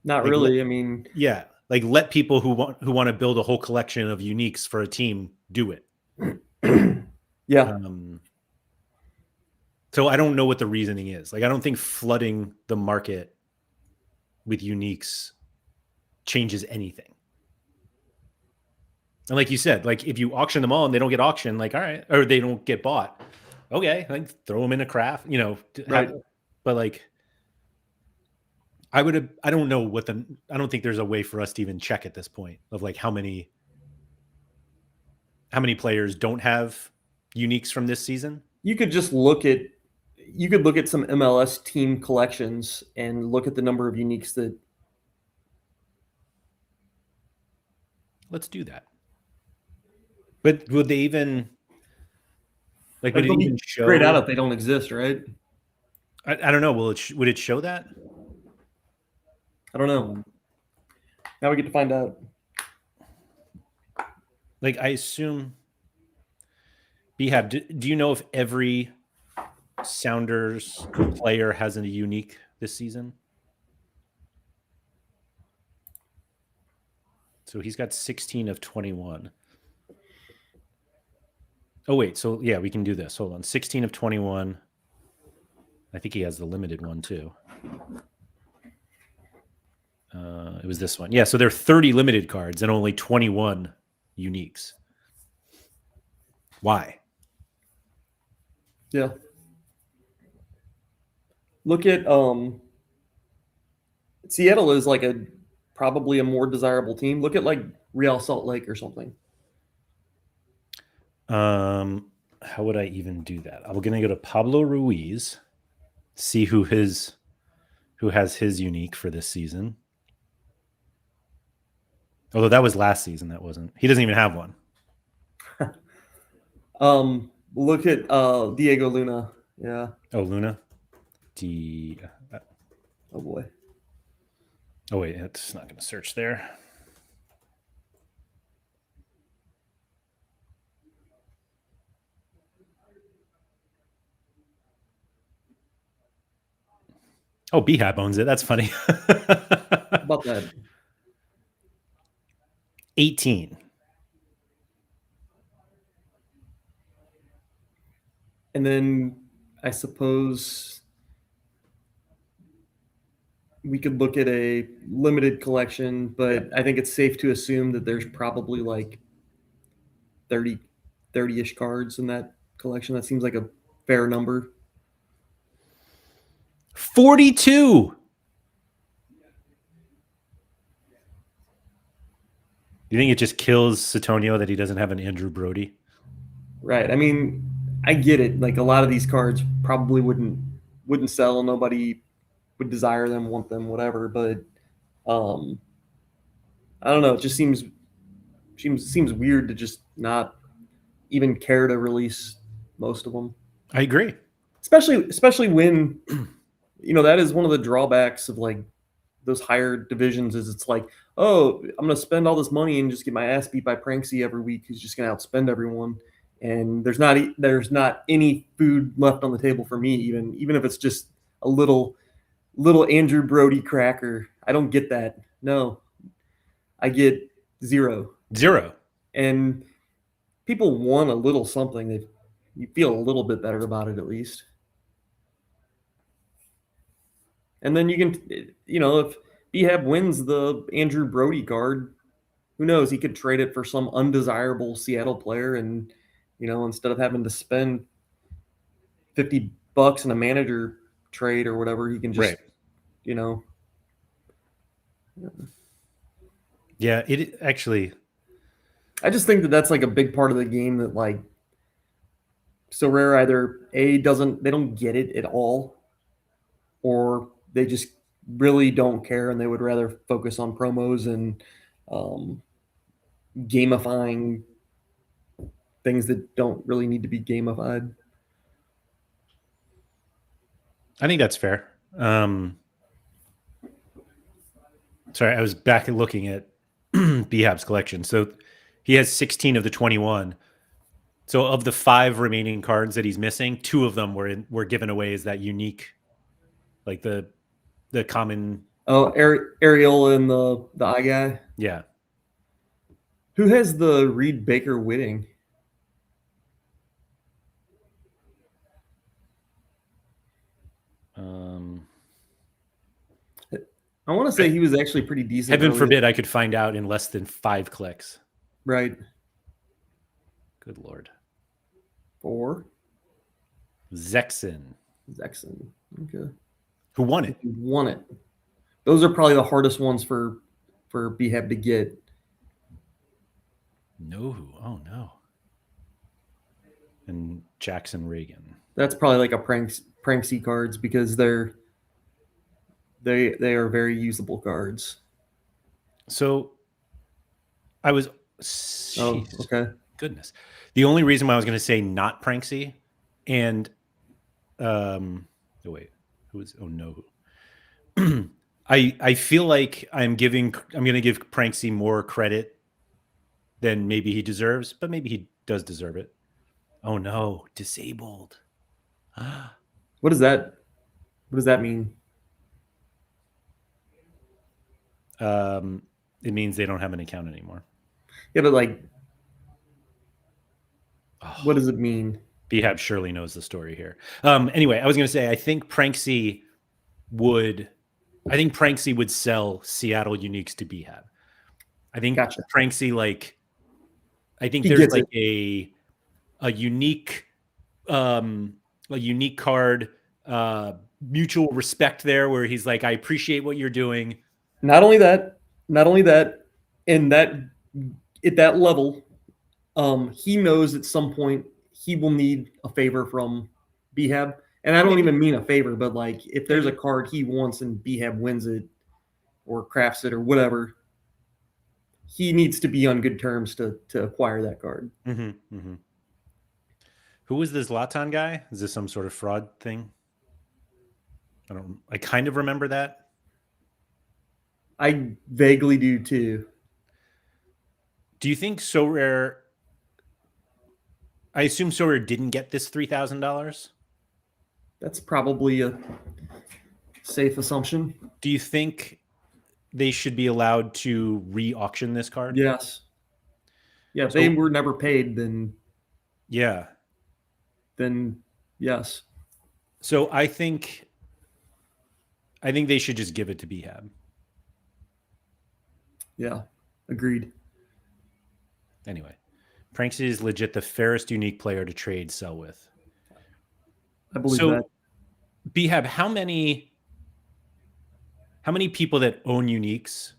S2: Not really. I mean,
S1: yeah, like let people who want to build a whole collection of uniques for a team do it.
S2: Yeah.
S1: So I don't know what the reasoning is. Like I don't think flooding the market with uniques changes anything. And like you said, like if you auction them all and they don't get auctioned, like all right, or they don't get bought, okay, like throw them in a craft,
S2: right.
S1: But like I don't know I don't think there's a way for us to even check at this point of like how many players don't have uniques from this season.
S2: You could just look at some MLS team collections and look at the number of uniques that.
S1: Let's do that. But would they even would it even show?
S2: Grayed out if they don't exist, right?
S1: I don't know. Would it show that?
S2: I don't know. Now we get to find out.
S1: Like I assume. Behab, do you know if every Sounders player has a unique this season? So he's got 16 of 21. Oh, wait. So, yeah, we can do this. Hold on. 16 of 21. I think he has the limited one, too. It was this one. Yeah, so there are 30 limited cards and only 21 uniques. Why?
S2: Yeah. Look at Seattle is like probably a more desirable team. Look at like Real Salt Lake or something.
S1: How would I even do that? I'm gonna go to Pablo Ruiz, see who has his unique for this season. Although that was last season, that wasn't. He doesn't even have one.
S2: Look at Diego Luna. Yeah.
S1: Oh, Luna.
S2: Oh boy.
S1: Oh wait, it's not going to search there. Oh, Behab owns it. That's funny.
S2: About that.
S1: 18.
S2: And then I suppose we could look at a limited collection, but I think it's safe to assume that there's probably like 30 30-ish cards in that collection. That seems like a fair number.
S1: 42. Do you think it just kills Sutonio that he doesn't have an Andrew Brody?
S2: Right. I mean, I get it. Like a lot of these cards probably wouldn't sell. Nobody would desire them, want them, whatever. But I don't know. It just seems weird to just not even care to release most of them.
S1: I agree.
S2: Especially when that is one of the drawbacks of like those higher divisions is it's like, oh, I'm gonna spend all this money and just get my ass beat by Pranksy every week who's just gonna outspend everyone. And there's not any food left on the table for me, even if it's just a little Andrew Brody cracker. I don't get that. No, I get zero. And people want a little something. You feel a little bit better about it at least. And then you can, if Behab wins the Andrew Brody card, who knows? He could trade it for some undesirable Seattle player, and instead of having to spend $50 in a manager trade or whatever, he can just,
S1: Yeah, it actually.
S2: I just think that that's like a big part of the game that like Sorare either they don't get it at all, or they just really don't care and they would rather focus on promos and gamifying things that don't really need to be gamified.
S1: I think that's fair. Sorry, I was back looking at Behab's collection. So he has 16 of the 21. So of the 5 remaining cards that he's missing, 2 of them were given away as that unique, like the common.
S2: Oh, Ariel and the eye guy.
S1: Yeah.
S2: Who has the Reed Baker Whitting? I want to say he was actually pretty decent.
S1: Heaven forbid I could find out in less than 5 clicks.
S2: Right.
S1: Good Lord.
S2: 4.
S1: Zexin.
S2: Okay.
S1: Who won it?
S2: Who won it? Those are probably the hardest ones for Behab to get.
S1: No. Oh no. And Jackson Reagan.
S2: That's probably like a Pranksy cards because they are very usable cards.
S1: So I was.
S2: Okay.
S1: Goodness. The only reason why I was going to say not Pranksy, and oh wait, who is? Oh no. I feel like I'm going to give Pranksy more credit than maybe he deserves, but maybe he does deserve it. Oh no, disabled.
S2: What does that mean?
S1: It means they don't have an account anymore.
S2: Yeah, but like, what does it mean?
S1: Behab surely knows the story here. Anyway, I was going to say, I think Pranksy would sell Seattle Uniques to Behab. I think Pranksy, like, I think there's like a unique card, mutual respect there where he's like, I appreciate what you're doing.
S2: Not only that, and that at that level, he knows at some point he will need a favor from Behab. And I don't even mean a favor, but like if there's a card he wants and Behab wins it or crafts it or whatever, he needs to be on good terms to acquire that card.
S1: Mm-hmm, mm-hmm. Who was this Zlatan guy? Is this some sort of fraud thing? I kind of remember that.
S2: I vaguely do too.
S1: Do you think Sorare? I assume Sorare didn't get this $3,000.
S2: That's probably a safe assumption.
S1: Do you think they should be allowed to re-auction this card?
S2: Yes. Yeah, if they were never paid, then
S1: yeah.
S2: Then yes.
S1: So I think I think they should just give it to Behab.
S2: Yeah, agreed.
S1: Anyway, Pranksy is legit the fairest unique player to trade sell with.
S2: I believe
S1: So,
S2: that.
S1: Behab, how many people that own uniques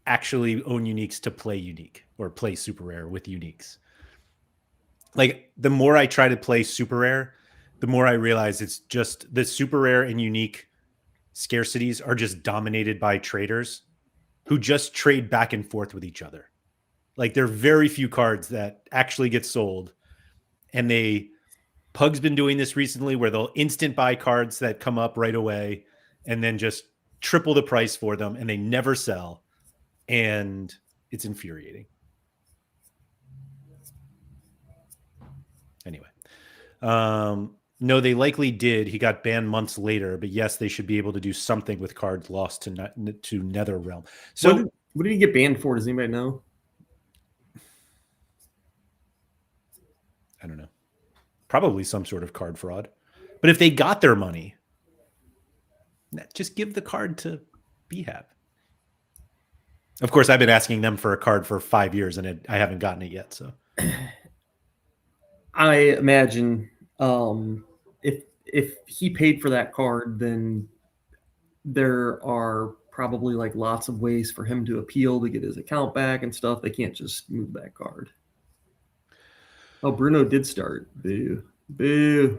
S1: actually own uniques to play unique or play super rare with uniques? Like, the more I try to play super rare, the more I realize it's just the super rare and unique scarcities are just dominated by traders who just trade back and forth with each other. Like, there are very few cards that actually get sold, and Pug's been doing this recently where they'll instant buy cards that come up right away and then just triple the price for them, and they never sell. And it's infuriating. Anyway, no, they likely did. He got banned months later, but yes, they should be able to do something with cards lost to Netherrealm. So,
S2: what did he get banned for? Does anybody know?
S1: I don't know. Probably some sort of card fraud. But if they got their money, just give the card to Behab. Of course, I've been asking them for a card for 5 years, and I haven't gotten it yet. So,
S2: I imagine if he paid for that card, then there are probably like lots of ways for him to appeal to get his account back and stuff. They can't just move that card. Oh, Bruno did start. Boo. Boo.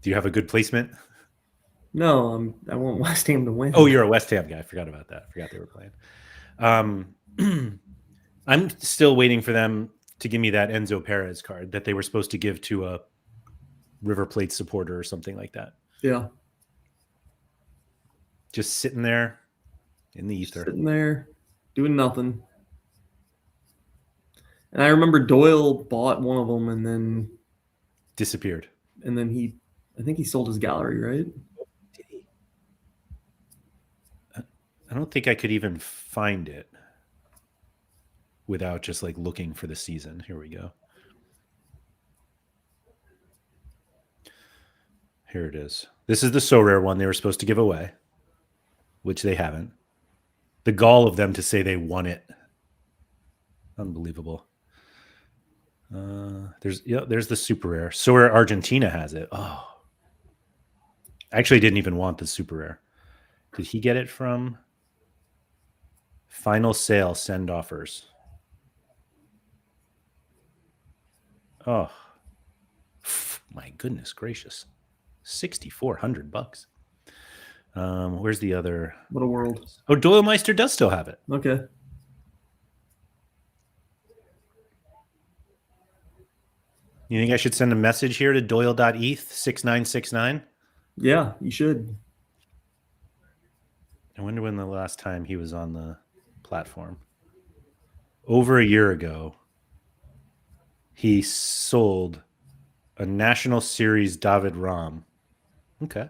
S1: Do you have a good placement?
S2: No, I want West Ham to win.
S1: Oh, you're a West Ham guy. I forgot about that. I forgot they were playing. I'm still waiting for them to give me that Enzo Perez card that they were supposed to give to a River Plate supporter or something like that.
S2: Yeah.
S1: Just sitting there in the ether.
S2: Sitting there doing nothing. And I remember Doyle bought one of them and then
S1: disappeared.
S2: And then I think he sold his gallery, right?
S1: Did he? I don't think I could even find it without just like looking for the season. Here we go. Here it is. This is the Sorare one they were supposed to give away, which they haven't. The gall of them to say they won it. Unbelievable. There's the super rare. Sorare Argentina has it. Oh, I actually didn't even want the super rare. Did he get it from final sale send offers? Oh, my goodness gracious. $6,400. Where's the other?
S2: What a world.
S1: Oh, Doyle Meister does still have it.
S2: Okay.
S1: You think I should send a message here to Doyle.eth 6969?
S2: Yeah, you should.
S1: I wonder when the last time he was on the platform. Over a year ago, he sold a National Series David Rahm. Okay.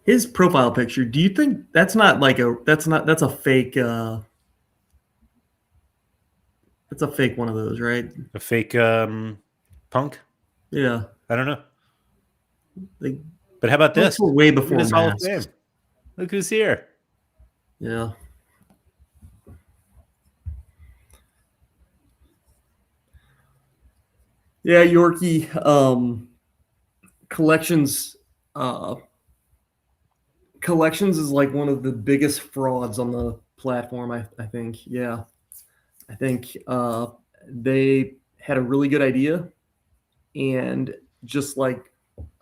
S2: His profile picture, do you think that's not like that's a fake that's a fake one of those, right?
S1: A fake punk?
S2: Yeah.
S1: I don't know.
S2: Like,
S1: but how about this?
S2: Way before
S1: this Hall of Fame. Look who's here.
S2: Yeah. Yeah, Yorkie. Collections is like one of the biggest frauds on the platform, I think. Yeah. I think they had a really good idea, and just like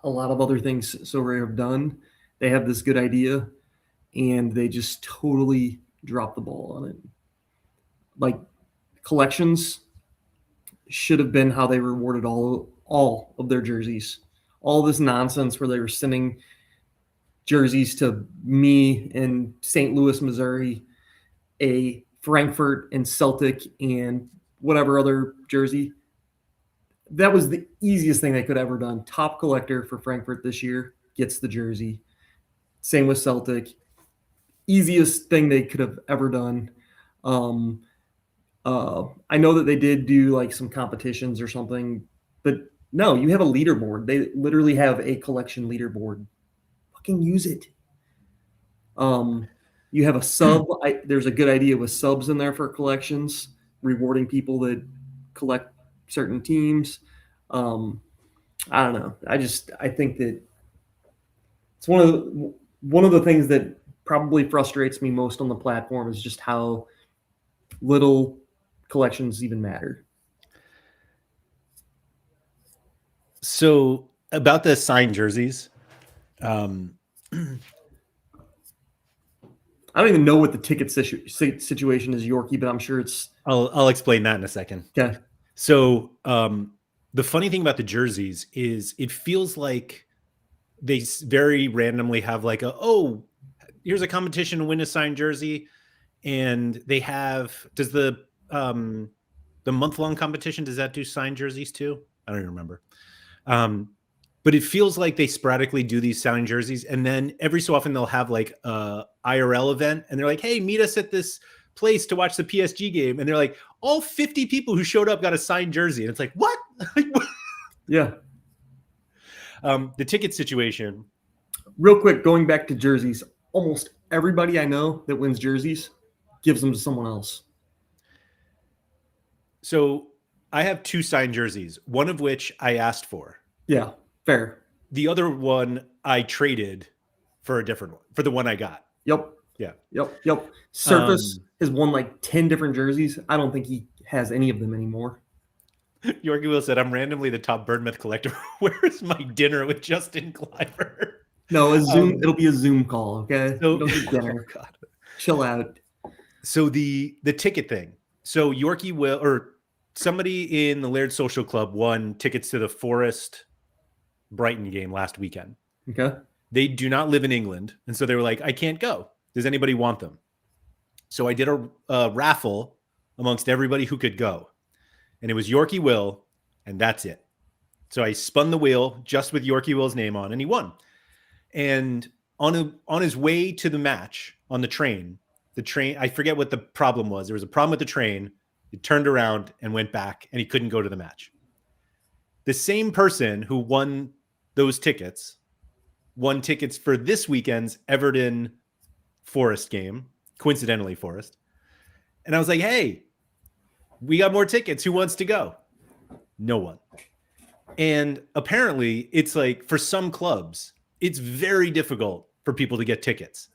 S2: a lot of other things Sorare have done, they have this good idea and they just totally drop the ball on it. Like, collections should have been how they rewarded all of their jerseys. All this nonsense where they were sending jerseys to me in St. Louis, Missouri, a Frankfurt and Celtic and whatever other jersey. That was the easiest thing they could have ever done. Top collector for Frankfurt this year gets the jersey. Same with Celtic. Easiest thing they could have ever done. I know that they did do like some competitions or something, but No, you have a leaderboard. They literally have a collection leaderboard. Fucking use it. You have a sub. There's a good idea with subs in there for collections, rewarding people that collect certain teams. I don't know. I think that it's one of the things that probably frustrates me most on the platform is just how little collections even matter.
S1: So about the signed jerseys,
S2: I don't even know what the ticket situation is, Yorkie, but I'm sure it's.
S1: I'll explain that in a second.
S2: Okay.
S1: So the funny thing about the jerseys is it feels like they very randomly have like here's a competition to win a signed jersey, and they have the month-long competition, does that do signed jerseys too? I don't even remember. But it feels like they sporadically do these signed jerseys, and then every so often they'll have like a IRL event, and they're like, hey, meet us at this place to watch the PSG game. And they're like, all 50 people who showed up got a signed jersey. And it's like, what?
S2: Yeah.
S1: The ticket situation.
S2: Real quick, going back to jerseys, almost everybody I know that wins jerseys gives them to someone else.
S1: So I have 2 signed jerseys, one of which I asked for.
S2: Yeah, fair.
S1: The other one I traded for a different one, for the one I got.
S2: Yep.
S1: Yeah.
S2: Yep. Surface has won like 10 different jerseys. I don't think he has any of them anymore.
S1: Yorkie Will said, I'm randomly the top Birdmouth collector. Where's my dinner with Justin Cliver?
S2: No, it'll be a Zoom call, okay?
S1: So,
S2: dinner. Oh, God. Chill out.
S1: So the ticket thing. So Yorkie Will, or somebody in the Laird Social Club, won tickets to the Forest Brighton game last weekend.
S2: Okay.
S1: They do not live in England, and so they were like, I can't go. Does anybody want them? So I did a raffle amongst everybody who could go, and it was Yorkie Will, and that's it. So I spun the wheel just with Yorkie Will's name on, and he won. And on his way to the match on the train, I forget what the problem was. There was a problem with the train. It turned around and went back, and he couldn't go to the match. The same person who won those tickets won tickets for this weekend's Everton Forest game, coincidentally Forest. And I was like, hey, we got more tickets. Who wants to go? No one. And apparently it's like for some clubs, it's very difficult for people to get tickets.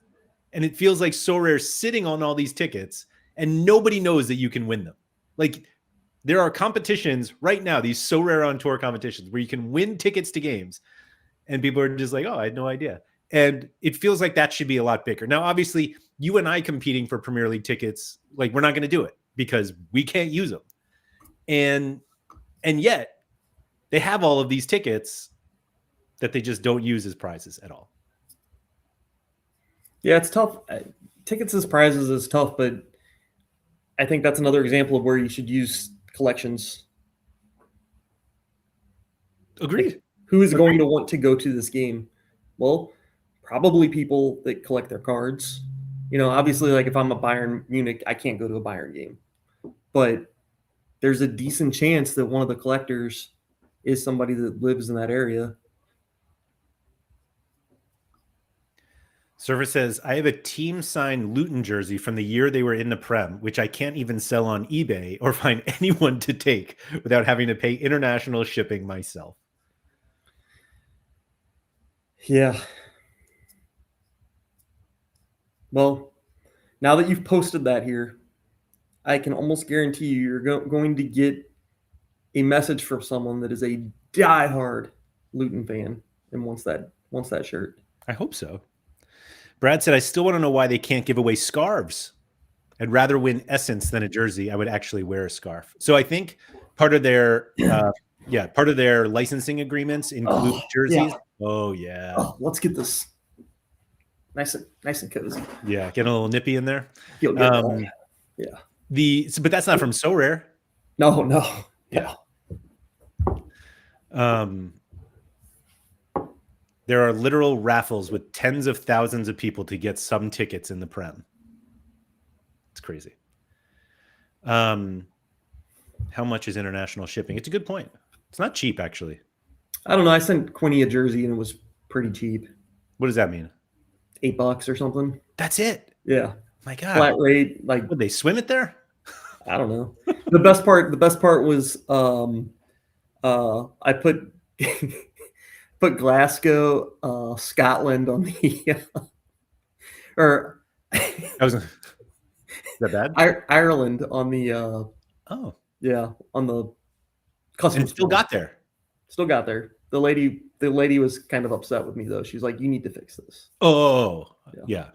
S1: And it feels like Sorare's sitting on all these tickets and nobody knows that you can win them. Like there are competitions right now, these Sorare on Tour competitions where you can win tickets to games. And people are just like, oh, I had no idea. And it feels like that should be a lot bigger. Now, obviously, you and I competing for Premier League tickets, like we're not going to do it because we can't use them. And yet they have all of these tickets that they just don't use as prizes at all.
S2: Yeah, it's tough. Tickets as prizes is tough, but I think that's another example of where you should use collections.
S1: Agreed.
S2: Like, who is going to want to go to this game? Well, probably people that collect their cards. You know, obviously, like if I'm a Bayern Munich, I can't go to a Bayern game. But there's a decent chance that one of the collectors is somebody that lives in that area.
S1: Server says, I have a team signed Luton jersey from the year they were in the Prem, which I can't even sell on eBay or find anyone to take without having to pay international shipping myself.
S2: Yeah. Well, now that you've posted that here, I can almost guarantee you're going to get a message from someone that is a diehard Luton fan and wants that shirt.
S1: I hope so. Brad said, I still want to know why they can't give away scarves. I'd rather win essence than a jersey. I would actually wear a scarf. So I think part of their licensing agreements include jerseys.
S2: Yeah.
S1: Oh yeah.
S2: Oh, let's get this nice and cozy.
S1: Yeah, get a little nippy in there.
S2: Yeah.
S1: But that's not from Sorare.
S2: No.
S1: Yeah. There are literal raffles with tens of thousands of people to get some tickets in the Prem. It's crazy. How much is international shipping? It's a good point. It's not cheap, actually.
S2: I don't know. I sent Quinny a jersey and it was pretty cheap.
S1: What does that mean?
S2: $8 or something.
S1: That's it.
S2: Yeah.
S1: My God.
S2: Flat rate. Like,
S1: would they swim it there?
S2: I don't know. The best part was I put put Glasgow, Scotland on the or
S1: I was. Is that bad?
S2: Ireland on the
S1: Oh,
S2: yeah, on the
S1: and
S2: customs.
S1: it still got there.
S2: Still got there. The lady was kind of upset with me though. She's like, "You need to fix this."
S1: Oh, yeah.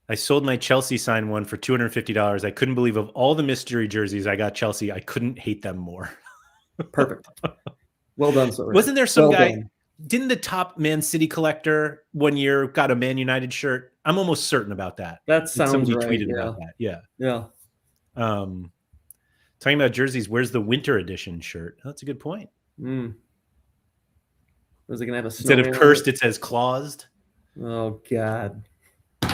S1: I sold my Chelsea signed one for $250. I couldn't believe of all the mystery jerseys I got Chelsea, I couldn't hate them more.
S2: Perfect. Well done, sir.
S1: Wasn't there some
S2: well
S1: guy?
S2: Done.
S1: Didn't the top Man City collector one year got a Man United shirt? I'm almost certain about that.
S2: That sounds
S1: somebody
S2: right.
S1: tweeted
S2: Yeah.
S1: about that. Yeah.
S2: Yeah.
S1: Talking about jerseys, where's the winter edition shirt? Oh, that's a good point.
S2: Was it gonna have a
S1: instead of cursed, it says claused?
S2: Oh God.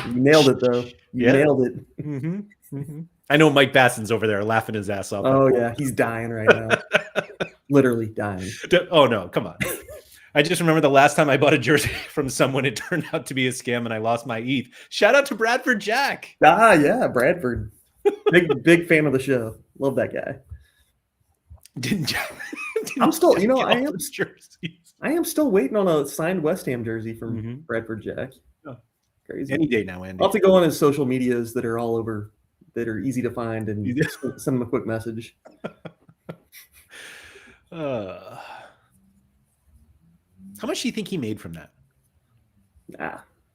S2: You nailed it though. You nailed it.
S1: I know Mike Basson's over there laughing his ass off.
S2: Oh yeah, he's dying right now. Literally dying.
S1: Oh no, come on. I just remember the last time I bought a jersey from someone, it turned out to be a scam and I lost my ETH. Shout out to Bradford Jack.
S2: Ah, yeah, Bradford. Big fan of the show. Love that guy. I'm still, I am still waiting on a signed West Ham jersey from Bradford Jack.
S1: Oh.
S2: Crazy.
S1: Any day now, Andy.
S2: I'll have to go on his social medias that are all over, that are easy to find, and send him a quick message.
S1: How much do you think he made from that?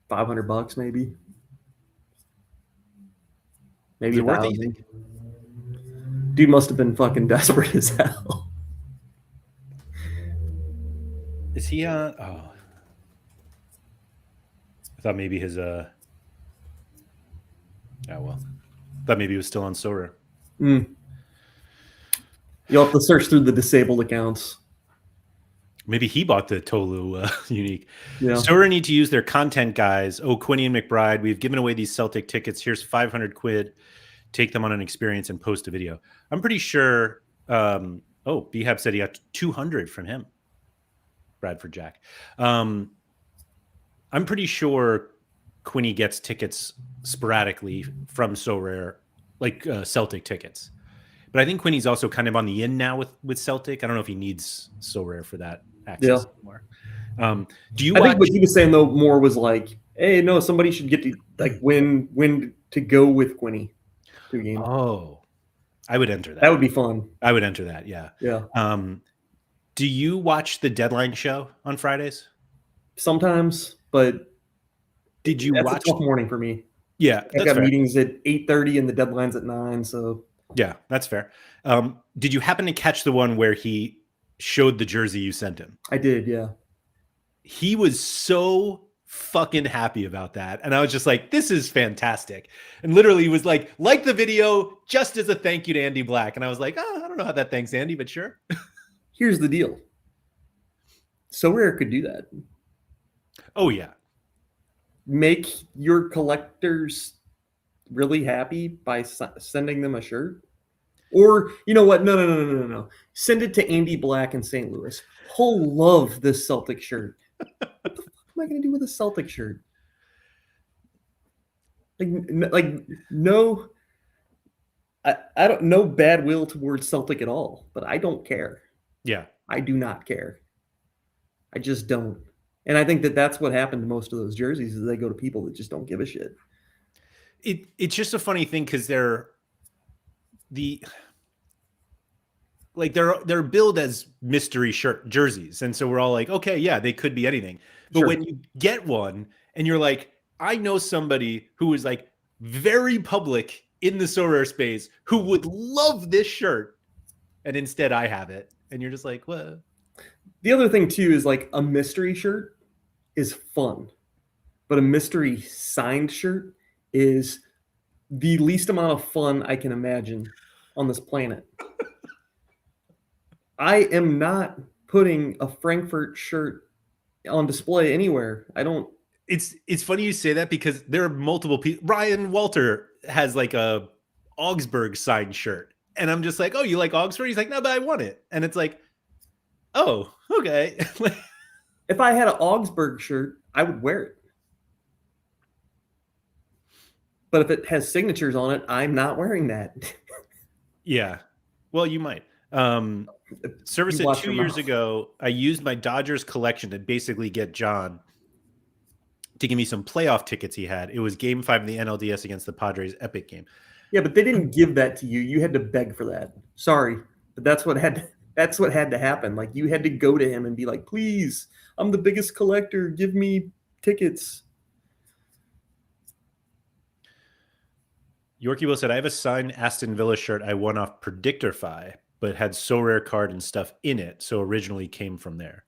S2: $500 maybe. Maybe
S1: worth it, you think?
S2: Dude must have been fucking desperate as hell.
S1: Is he on? Oh, I thought maybe his Oh well, thought maybe he was still on Sorare.
S2: You'll have to search through the disabled accounts.
S1: Maybe he bought the Tolu unique.
S2: Yeah.
S1: Sorare need to use their content guys. Oh, Quinny and McBride, we've given away these Celtic tickets. Here's 500 quid. Take them on an experience and post a video. I'm pretty sure. Behab said he got 200 from him. Bradford Jack. I'm pretty sure Quinny gets tickets sporadically from Sorare, like Celtic tickets. But I think Quinny's also kind of on the in now with Celtic. I don't know if he needs Sorare for that access anymore. Do you?
S2: I think what he was saying though more was like, hey, no, somebody should get to like win to go with Quinny. 2 games.
S1: Oh, I would enter that.
S2: That would be fun.
S1: I would enter that. Yeah.
S2: Yeah.
S1: Do you watch the Deadline show on Fridays?
S2: Sometimes, but
S1: did you watch?
S2: A tough morning for me.
S1: Yeah,
S2: I got meetings at 8:30 and the deadline's at 9. So
S1: yeah, that's fair. Did you happen to catch the one where he showed the jersey you sent him?
S2: I did. Yeah.
S1: He was so fucking happy about that, and I was just like, "This is fantastic!" And literally, he was like the video just as a thank you to Andy Black, and I was like, "Oh, I don't know how that thanks Andy, but sure."
S2: Here's the deal. Sorare could do that.
S1: Oh yeah.
S2: Make your collectors really happy by sending them a shirt. Or, you know what? No. Send it to Andy Black in St. Louis. He'll love this Celtic shirt. What the fuck am I going to do with a Celtic shirt? No, I don't know bad will towards Celtic at all, but I don't care.
S1: Yeah.
S2: I do not care. I just don't. And I think that's what happened to most of those jerseys is they go to people that just don't give a shit.
S1: It's just a funny thing because they're billed as mystery shirt jerseys. And so we're all like, okay, yeah, they could be anything. But when you get one and you're like, I know somebody who is like very public in the Sorare space who would love this shirt. And instead I have it. And you're just like, what?
S2: The other thing too is like a mystery shirt is fun, but a mystery signed shirt is the least amount of fun I can imagine on this planet. I am not putting a Frankfurt shirt on display anywhere. I don't.
S1: It's funny you say that because there are multiple people. Ryan Walter has like a Augsburg signed shirt. And I'm just like, oh, you like Augsburg? He's like, no, but I want it. And it's like, oh, okay.
S2: If I had an Augsburg shirt, I would wear it. But if it has signatures on it, I'm not wearing that.
S1: Yeah. Well, you might. Service
S2: You
S1: said
S2: watch
S1: 2
S2: your
S1: years
S2: mouth.
S1: ago, I used my Dodgers collection to basically get John to give me some playoff tickets he had. It was game 5 of the NLDS against the Padres epic game.
S2: Yeah, but they didn't give that to you. You had to beg for that. Sorry, but that's what had to happen. Like you had to go to him and be like, "Please, I'm the biggest collector. Give me tickets."
S1: Yorkie Will said, I have a signed Aston Villa shirt I won off Predictorfy, but had Sorare card and stuff in it, so originally came from there.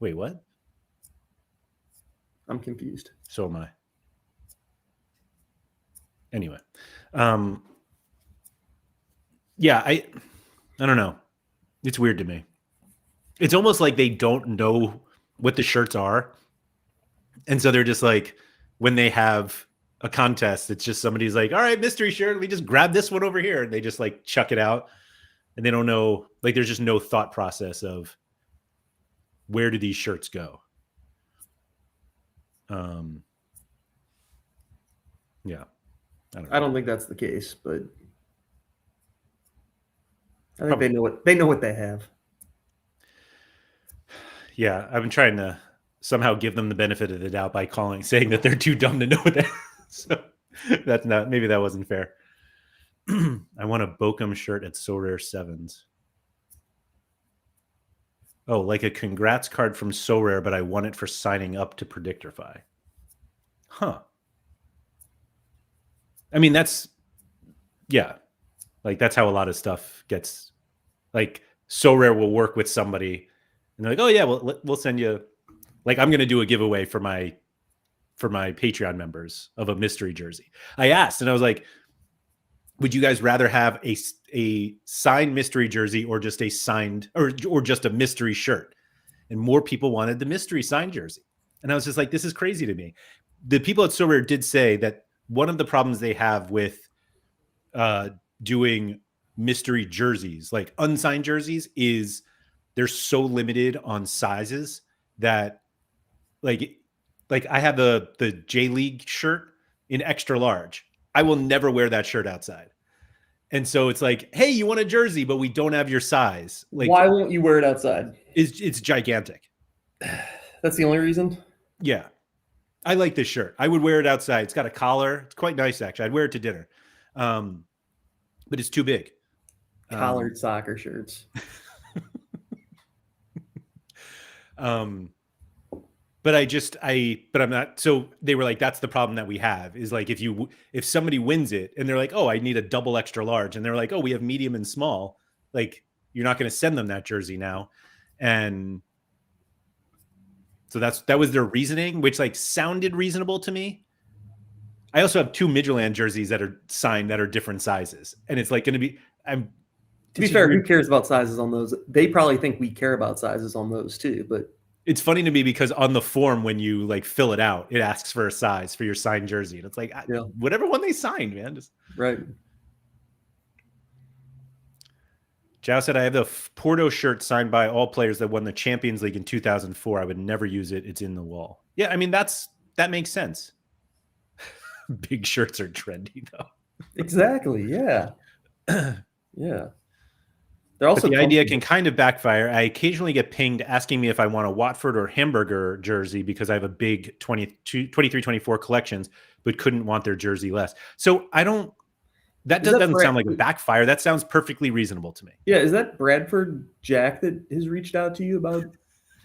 S1: Wait, what?
S2: I'm confused.
S1: So am I. Anyway. Yeah, I don't know. It's weird to me. It's almost like they don't know what the shirts are. And so they're just like, when they have a contest, it's just somebody's like, all right, mystery shirt, we just grab this one over here. And they just like chuck it out. And they don't know, like there's just no thought process of where do these shirts go? Yeah.
S2: I don't think that's the case, but I think
S1: Probably.
S2: they know what they have.
S1: Yeah, I've been trying to somehow give them the benefit of the doubt by saying that they're too dumb to know that. So that's not, maybe that wasn't fair. I want a Bochum shirt at Sorare Sevens. Oh, like a congrats card from Sorare, but I want it for signing up to Predictorfy. Huh. I mean, yeah. Like that's how a lot of stuff gets, like Sorare will work with somebody and they're like, oh yeah, we'll send you, like I'm going to do a giveaway for my Patreon members of a mystery jersey. I asked and I was like, would you guys rather have a signed mystery jersey or just a signed or just a mystery shirt? And more people wanted the mystery signed jersey. And I was just like, this is crazy to me. The people at Sorare did say that one of the problems they have with doing mystery jerseys, like unsigned jerseys, is they're so limited on sizes that like I have the J League shirt in extra large. I will never wear that shirt outside. And so it's like, hey, you want a jersey, but we don't have your size. Like,
S2: why won't you wear it outside?
S1: It's gigantic.
S2: That's the only reason?
S1: Yeah. I like this shirt. I would wear it outside. It's got a collar. It's quite nice, actually. I'd wear it to dinner. But it's too big.
S2: Collared soccer shirts.
S1: But I'm not. So they were like, that's the problem that we have is like, if somebody wins it and they're like, oh, I need a double extra large. And they're like, oh, we have medium and small. Like you're not going to send them that jersey now. And so that was their reasoning, which like sounded reasonable to me. I also have 2 Midtjylland jerseys that are signed that are different sizes. And it's like going to be,
S2: to be fair, who cares about sizes on those? They probably think we care about sizes on those too, but
S1: it's funny to me because on the form, when you like fill it out, it asks for a size for your signed jersey. And it's like, whatever one they signed, man. Just
S2: right.
S1: Jow said, I have the Porto shirt signed by all players that won the Champions League in 2004. I would never use it. It's in the wall. Yeah, I mean, that makes sense. Big shirts are trendy, though.
S2: Exactly, yeah. Yeah. They're also
S1: the idea can kind of backfire. I occasionally get pinged asking me if I want a Watford or Hamburger jersey because I have a big 23-24 collections, but couldn't want their jersey less. So that doesn't sound like a backfire. That sounds perfectly reasonable to me.
S2: Yeah, is that Bradford Jack that has reached out to you about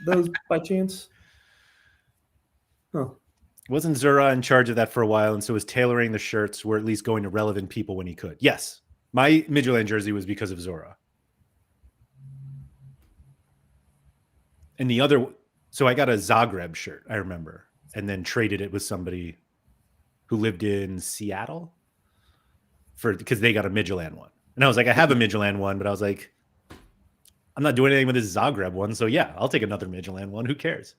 S2: those by chance? Huh.
S1: Wasn't Zura in charge of that for a while, and so was tailoring the shirts were at least going to relevant people when he could. Yes. My Midtjylland jersey was because of Zora. And so I got a Zagreb shirt, I remember, and then traded it with somebody who lived in Seattle because they got a Midtjylland one. And I was like, I have a Midtjylland one, but I was like, I'm not doing anything with this Zagreb one. So yeah, I'll take another Midtjylland one. Who cares?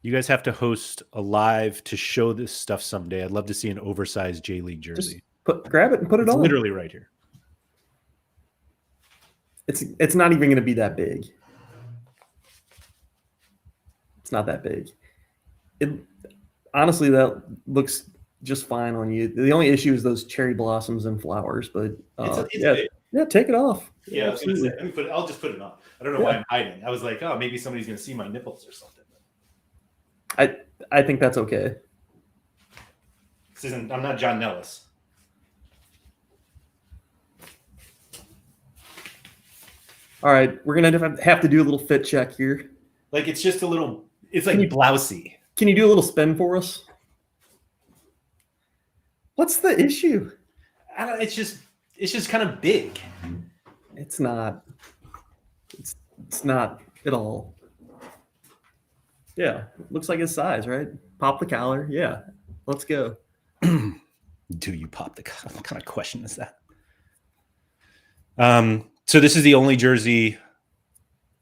S1: You guys have to host a live to show this stuff someday. I'd love to see an oversized J League jersey.
S2: Grab it and put it
S1: It's
S2: on.
S1: literally right here.
S2: It's not even going to be that big. It's not that big. Honestly, that looks just fine on you. The only issue is those cherry blossoms and flowers, but
S1: big.
S2: Yeah, take it off.
S1: Yeah, I was gonna say, I'll just put it on. I don't know why I'm hiding. I was like, oh, maybe somebody's gonna see my nipples or something.
S2: I think that's okay.
S1: I'm not John Nellis.
S2: All right, we're gonna have to do a little fit check here.
S1: Like it's just a little. It's like blousy.
S2: Can you do a little spin for us? What's the issue?
S1: I don't. It's just kind of big.
S2: It's not. It's not at all. Yeah, looks like his size, right? Pop the collar. Yeah, let's go.
S1: Do you pop the collar? What kind of question is that? So this is the only jersey.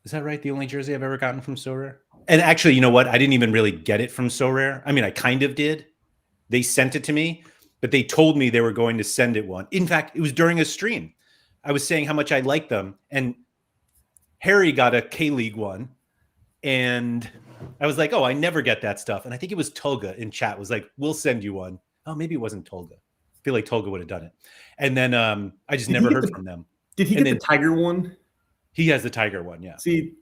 S1: Is that right? The only jersey I've ever gotten from Sorare. And actually, you know what? I didn't even really get it from Sorare. I mean, I kind of did. They sent it to me, but they told me they were going to send it one. In fact, it was during a stream. I was saying how much I like them, and Harry got a K-League one, and I was like, oh, I never get that stuff. And I think it was Tolga in chat was like, we'll send you one. Oh, maybe it wasn't Tolga. I feel like Tolga would have done it. And then I just never heard from them.
S2: Did he get the Tiger one?
S1: He has the Tiger one, yeah.
S2: See,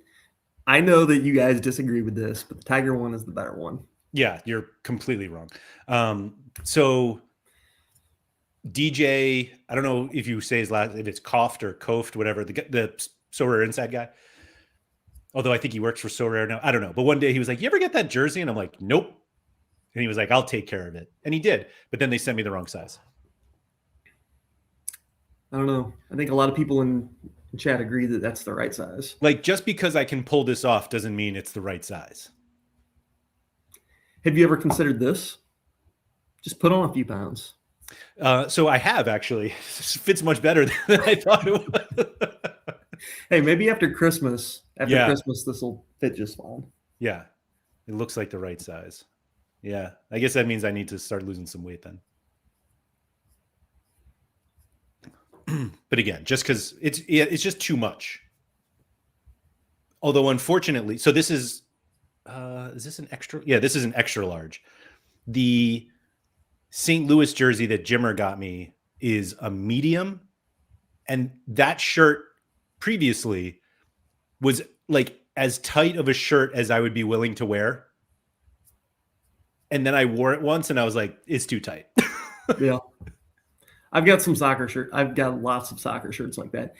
S2: I know that you guys disagree with this, but the Tiger one is the better one.
S1: Yeah, you're completely wrong. So DJ, I don't know if you say his last, if it's Koft or Koft, whatever, the Sorare Inside guy. Although I think he works for Sorare now. I don't know. But one day he was like, you ever get that jersey? And I'm like, nope. And he was like, I'll take care of it. And he did. But then they sent me the wrong size.
S2: I don't know. I think a lot of people in chat agree that that's the right size.
S1: Like, just because I can pull this off doesn't mean it's the right size.
S2: Have you ever considered this? Just put on a few pounds.
S1: So I have, actually. This fits much better than I thought it would.
S2: Hey, maybe after Christmas, this will fit just fine.
S1: Yeah. It looks like the right size. Yeah. I guess that means I need to start losing some weight then. But again, just because it's just too much. Although unfortunately, so this is this an extra? Yeah, this is an extra large. The St. Louis jersey that Jimmer got me is a medium, and that shirt previously was like as tight of a shirt as I would be willing to wear. And then I wore it once and I was like, it's too tight.
S2: Yeah. I've got some soccer shirts. I've got lots of soccer shirts like that.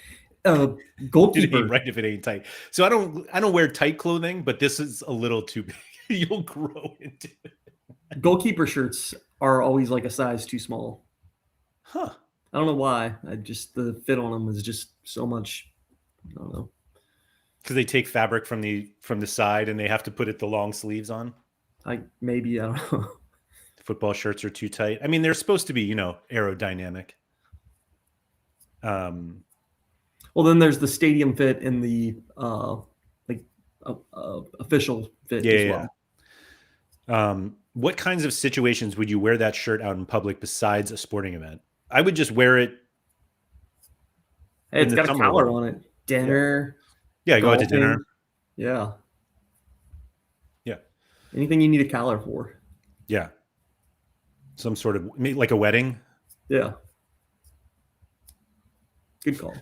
S2: Goalkeeper.
S1: Right, if it ain't tight. So I don't wear tight clothing, but this is a little too big. You'll grow into it.
S2: Goalkeeper shirts are always like a size too small.
S1: Huh.
S2: I don't know why. The fit on them is just so much. I don't know.
S1: Because they take fabric from the side and they have to put the long sleeves on.
S2: I don't know.
S1: Football shirts are too tight. I mean, they're supposed to be, aerodynamic.
S2: Well, then there's the stadium fit and the official fit as well.
S1: What kinds of situations would you wear that shirt out in public besides a sporting event? I would just wear it.
S2: Hey, it's got a collar on it. Dinner.
S1: Yeah, go out to dinner.
S2: Yeah.
S1: Yeah.
S2: Anything you need a collar for.
S1: Yeah. Some sort of, like a wedding.
S2: Yeah. Good call.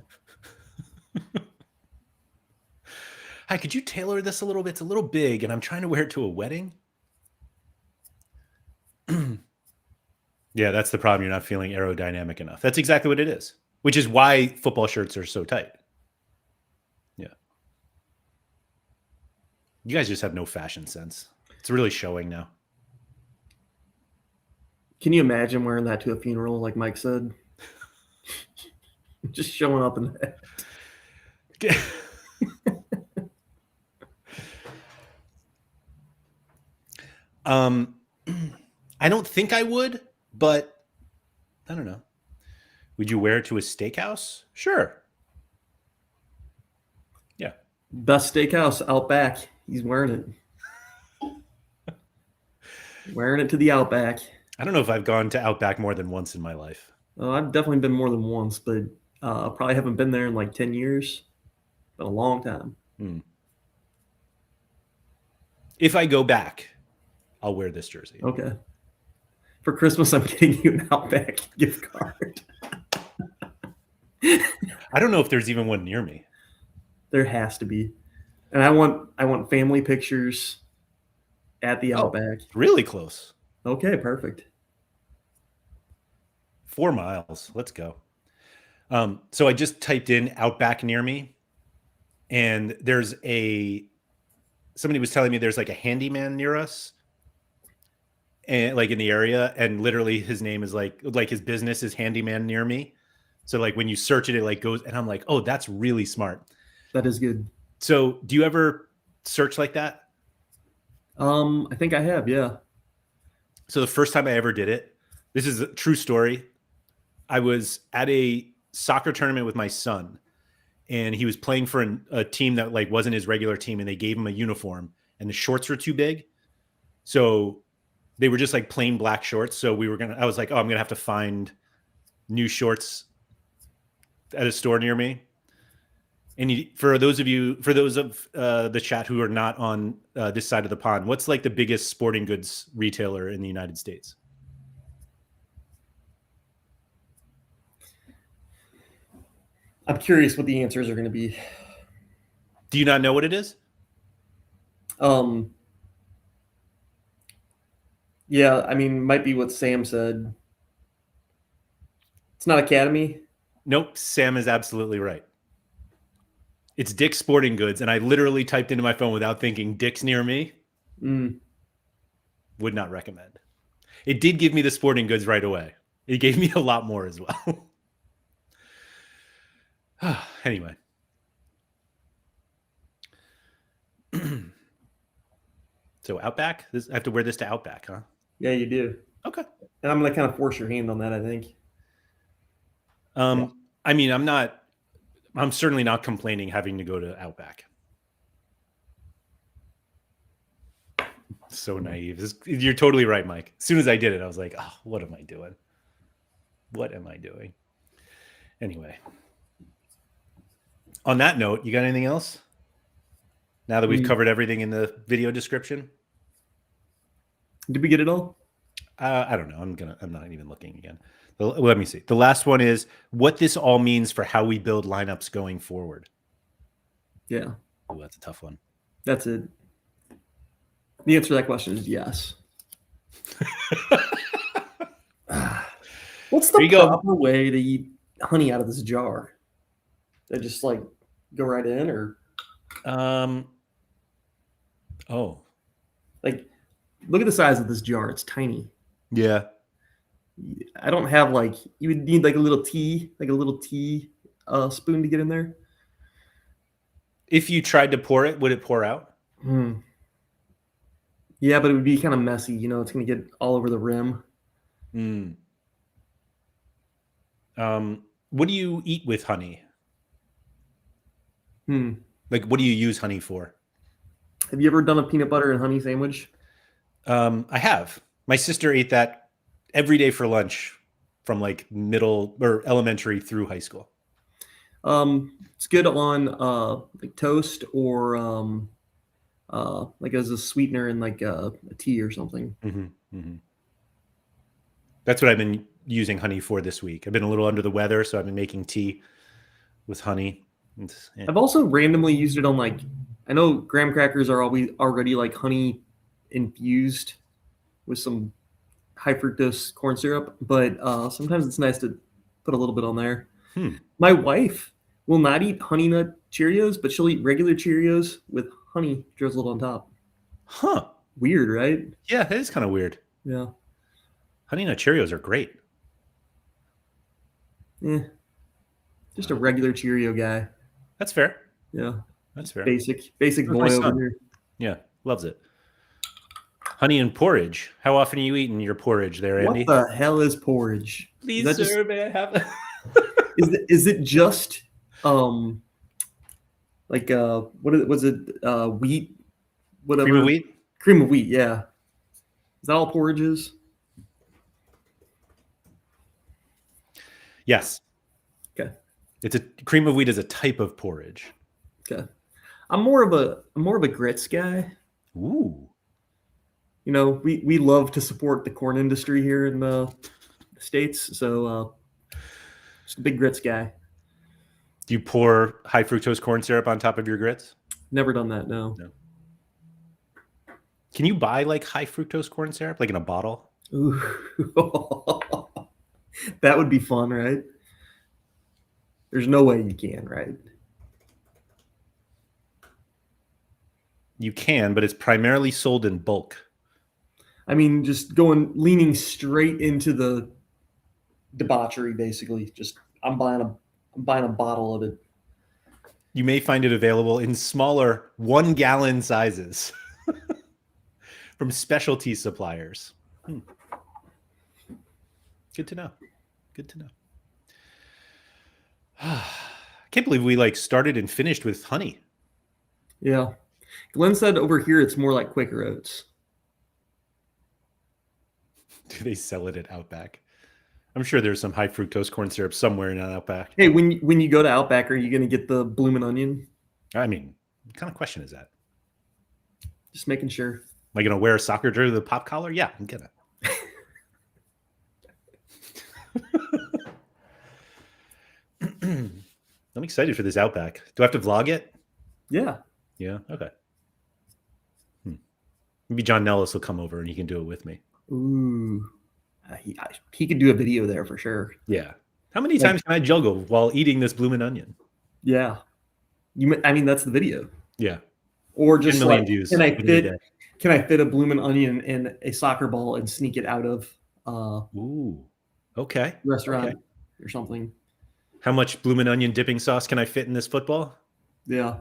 S1: Hi, could you tailor this a little bit? It's a little big, and I'm trying to wear it to a wedding. Yeah, that's the problem. You're not feeling aerodynamic enough. That's exactly what it is, which is why football shirts are so tight. Yeah. You guys just have no fashion sense. It's really showing now.
S2: Can you imagine wearing that to a funeral, like Mike said? Just showing up in that.
S1: I don't think I would, but I don't know. Would you wear it to a steakhouse? Sure. Yeah.
S2: Best steakhouse, Outback. He's wearing it. Wearing it to the Outback.
S1: I don't know if I've gone to Outback more than once in my life.
S2: I've definitely been more than once, but probably haven't been there in like 10 years. Been a long time.
S1: If I go back, I'll wear this jersey.
S2: Okay. For Christmas, I'm getting you an Outback gift card.
S1: I don't know if there's even one near me.
S2: There has to be. And I want family pictures at the Outback.
S1: Really close.
S2: Okay, perfect.
S1: 4 miles. Let's go. So I just typed in Outback near me, and somebody was telling me there's like a handyman near us, and like in the area, and literally his name is like his business is Handyman Near Me. So like when you search it, it like goes, and I'm like, oh, that's really smart.
S2: That is good.
S1: So do you ever search like that?
S2: I think I have, yeah.
S1: So the first time I ever did it, this is a true story. I was at a soccer tournament with my son, and he was playing for a team that like wasn't his regular team, and they gave him a uniform, and the shorts were too big. So they were just like plain black shorts. So I was like, oh, I'm going to have to find new shorts at a store near me. And for those of the chat who are not on this side of the pond, what's like the biggest sporting goods retailer in the United States?
S2: I'm curious what the answers are going to be.
S1: Do you not know what it is?
S2: Yeah, I mean, might be what Sam said. It's not Academy.
S1: Nope. Sam is absolutely right. It's Dick's Sporting Goods, and I literally typed into my phone without thinking, Dick's near me. Would not recommend. It did give me the sporting goods right away. It gave me a lot more as well. Anyway. So Outback? I have to wear this to Outback, huh?
S2: Yeah, you do.
S1: Okay.
S2: And I'm going to kind of force your hand on that, I think.
S1: I mean, I'm certainly not complaining having to go to Outback. So naive. You're totally right, Mike. As soon as I did it, I was like, oh, what am I doing? What am I doing? Anyway. On that note, you got anything else? Now that we've covered everything in the video description?
S2: Did we get it all?
S1: I don't know. I'm not even looking again. Let me see. The last one is what this all means for how we build lineups going forward.
S2: Yeah.
S1: Oh, that's a tough one.
S2: That's it. The answer to that question is yes. What's the proper way to eat honey out of this jar? They just like go right in, or like look at the size of this jar. It's tiny.
S1: Yeah.
S2: I don't have you would need like a little tea spoon to get in there.
S1: If you tried to pour it, would it pour out?
S2: Yeah, but it would be kind of messy. It's going to get all over the rim.
S1: What do you eat with honey? Like, what do you use honey for?
S2: Have you ever done a peanut butter and honey sandwich?
S1: I have. My sister ate that every day for lunch from like middle or elementary through high school.
S2: It's good on like toast or like as a sweetener in like a tea or something.
S1: That's what I've been using honey for this week. I've been a little under the weather, so I've been making tea with honey.
S2: I've also randomly used it on I know graham crackers are already like honey infused with some high fructose corn syrup, but sometimes it's nice to put a little bit on there. My wife will not eat Honey Nut Cheerios, but she'll eat regular Cheerios with honey drizzled on top.
S1: Huh.
S2: Weird, right?
S1: Yeah, it is kind of weird.
S2: Yeah.
S1: Honey Nut Cheerios are great.
S2: Just a regular Cheerio guy.
S1: That's fair.
S2: Yeah.
S1: That's fair.
S2: Basic boy over here.
S1: Yeah, loves it. Honey and porridge. How often are you eating your porridge there, Andy?
S2: What the hell is porridge?
S1: Please, sir, may I have
S2: Is it just like was it wheat? Whatever.
S1: Cream of wheat?
S2: Cream of wheat, yeah. Is that all porridge is?
S1: Yes.
S2: Okay.
S1: It's a cream of wheat is a type of porridge.
S2: Okay. I'm more of a grits guy.
S1: Ooh.
S2: You know, we love to support the corn industry here in the States, so just a big grits guy.
S1: Do you pour high fructose corn syrup on top of your grits?
S2: Never done that, no.
S1: Can you buy like high fructose corn syrup, like in a bottle?
S2: Ooh. That would be fun, right? There's no way you can, right?
S1: You can, but it's primarily sold in bulk.
S2: I mean, just leaning straight into the debauchery, basically. Just I'm buying a bottle of it.
S1: You may find it available in smaller 1-gallon sizes from specialty suppliers. Good to know. Good to know. I can't believe we like started and finished with honey.
S2: Yeah. Glenn said over here it's more like Quaker Oats.
S1: Do they sell it at Outback? I'm sure there's some high fructose corn syrup somewhere in Outback.
S2: Hey, when you go to Outback, are you going to get the bloomin' onion?
S1: I mean, what kind of question is that?
S2: Just making sure.
S1: Am I going to wear a soccer jersey with a pop collar? Yeah, I'm going to. I'm excited for this Outback. Do I have to vlog it?
S2: Yeah.
S1: Yeah. Okay. Maybe John Nellis will come over and he can do it with me.
S2: Ooh. He could do a video there for sure.
S1: Yeah. How many times can I juggle while eating this bloomin' onion?
S2: Yeah. I mean, that's the video.
S1: Yeah.
S2: Or just
S1: 10 million
S2: like,
S1: views.
S2: can I fit a bloomin' onion in a soccer ball and sneak it out of
S1: ooh. Okay.
S2: restaurant or something?
S1: How much bloomin' onion dipping sauce can I fit in this football?
S2: Yeah.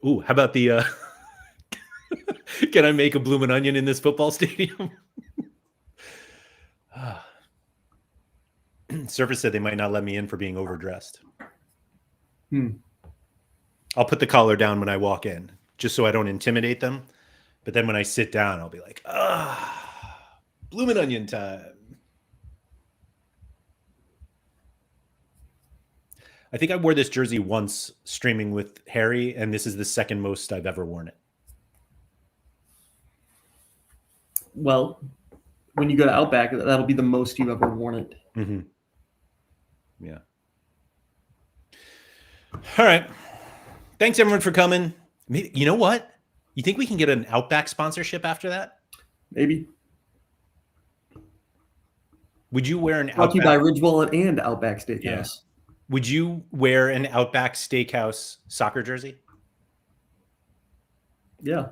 S1: Ooh, how about the can I make a bloomin' onion in this football stadium? Surface said they might not let me in for being overdressed. I'll put the collar down when I walk in, just so I don't intimidate them. But then when I sit down, I'll be like, bloomin' onion time. I think I wore this jersey once streaming with Harry, and this is the second most I've ever worn it.
S2: Well, when you go to Outback, that'll be the most you've ever worn it.
S1: Mm-hmm. Yeah. All right. Thanks, everyone, for coming. Maybe, you know what? You think we can get an Outback sponsorship after that?
S2: Maybe.
S1: Would you wear an
S2: Brought to you by
S1: Outback?
S2: Ridge Wallet and Outback Steakhouse.
S1: Yeah. Would you wear an Outback Steakhouse soccer jersey?
S2: Yeah.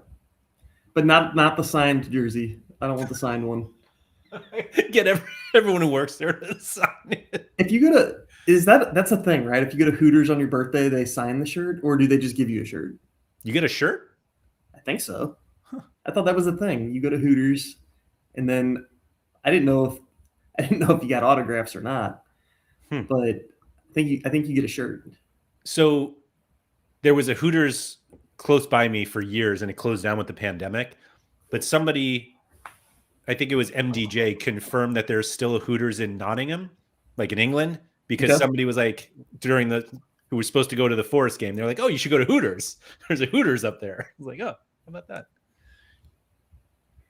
S2: But not the signed jersey. I don't want the signed one.
S1: Get everyone who works there to sign it.
S2: If you go to that's a thing, right? If you go to Hooters on your birthday, they sign the shirt, or do they just give you a shirt?
S1: You get a shirt?
S2: I think so. Huh. I thought that was a thing. You go to Hooters, and then I didn't know if you got autographs or not. But I think you get a shirt.
S1: So there was a Hooters close by me for years, and it closed down with the pandemic. But somebody, I think it was MDJ, confirmed that there's still a Hooters in Nottingham, like in England, because somebody was like who was supposed to go to the Forest game. They're like, "Oh, you should go to Hooters. There's a Hooters up there." I was like, "Oh, how about that?"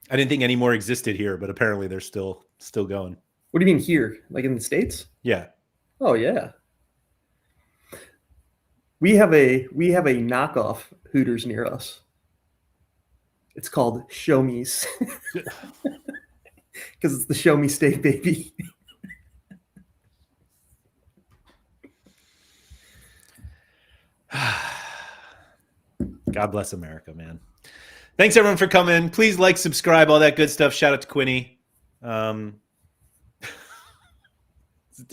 S1: I didn't think any more existed here, but apparently they're still going.
S2: What do you mean here? Like in the States?
S1: Yeah.
S2: Oh yeah. We have a knockoff Hooters near us. It's called Show Me's. Because it's the Show Me Steak, baby.
S1: God bless America, man. Thanks everyone for coming. Please like, subscribe, all that good stuff. Shout out to Quinny. It's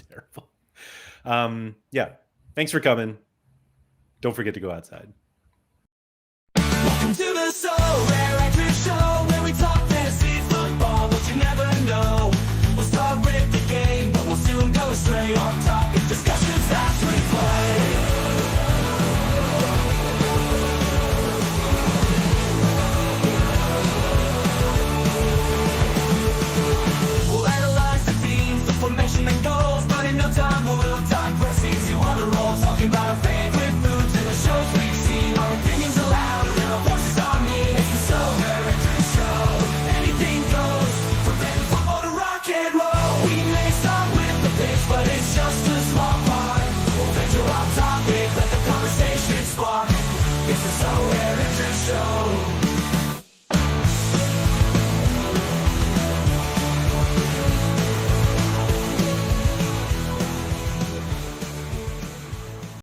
S1: terrible. Yeah. Thanks for coming. Don't forget to go outside.
S3: Welcome to the Sorare.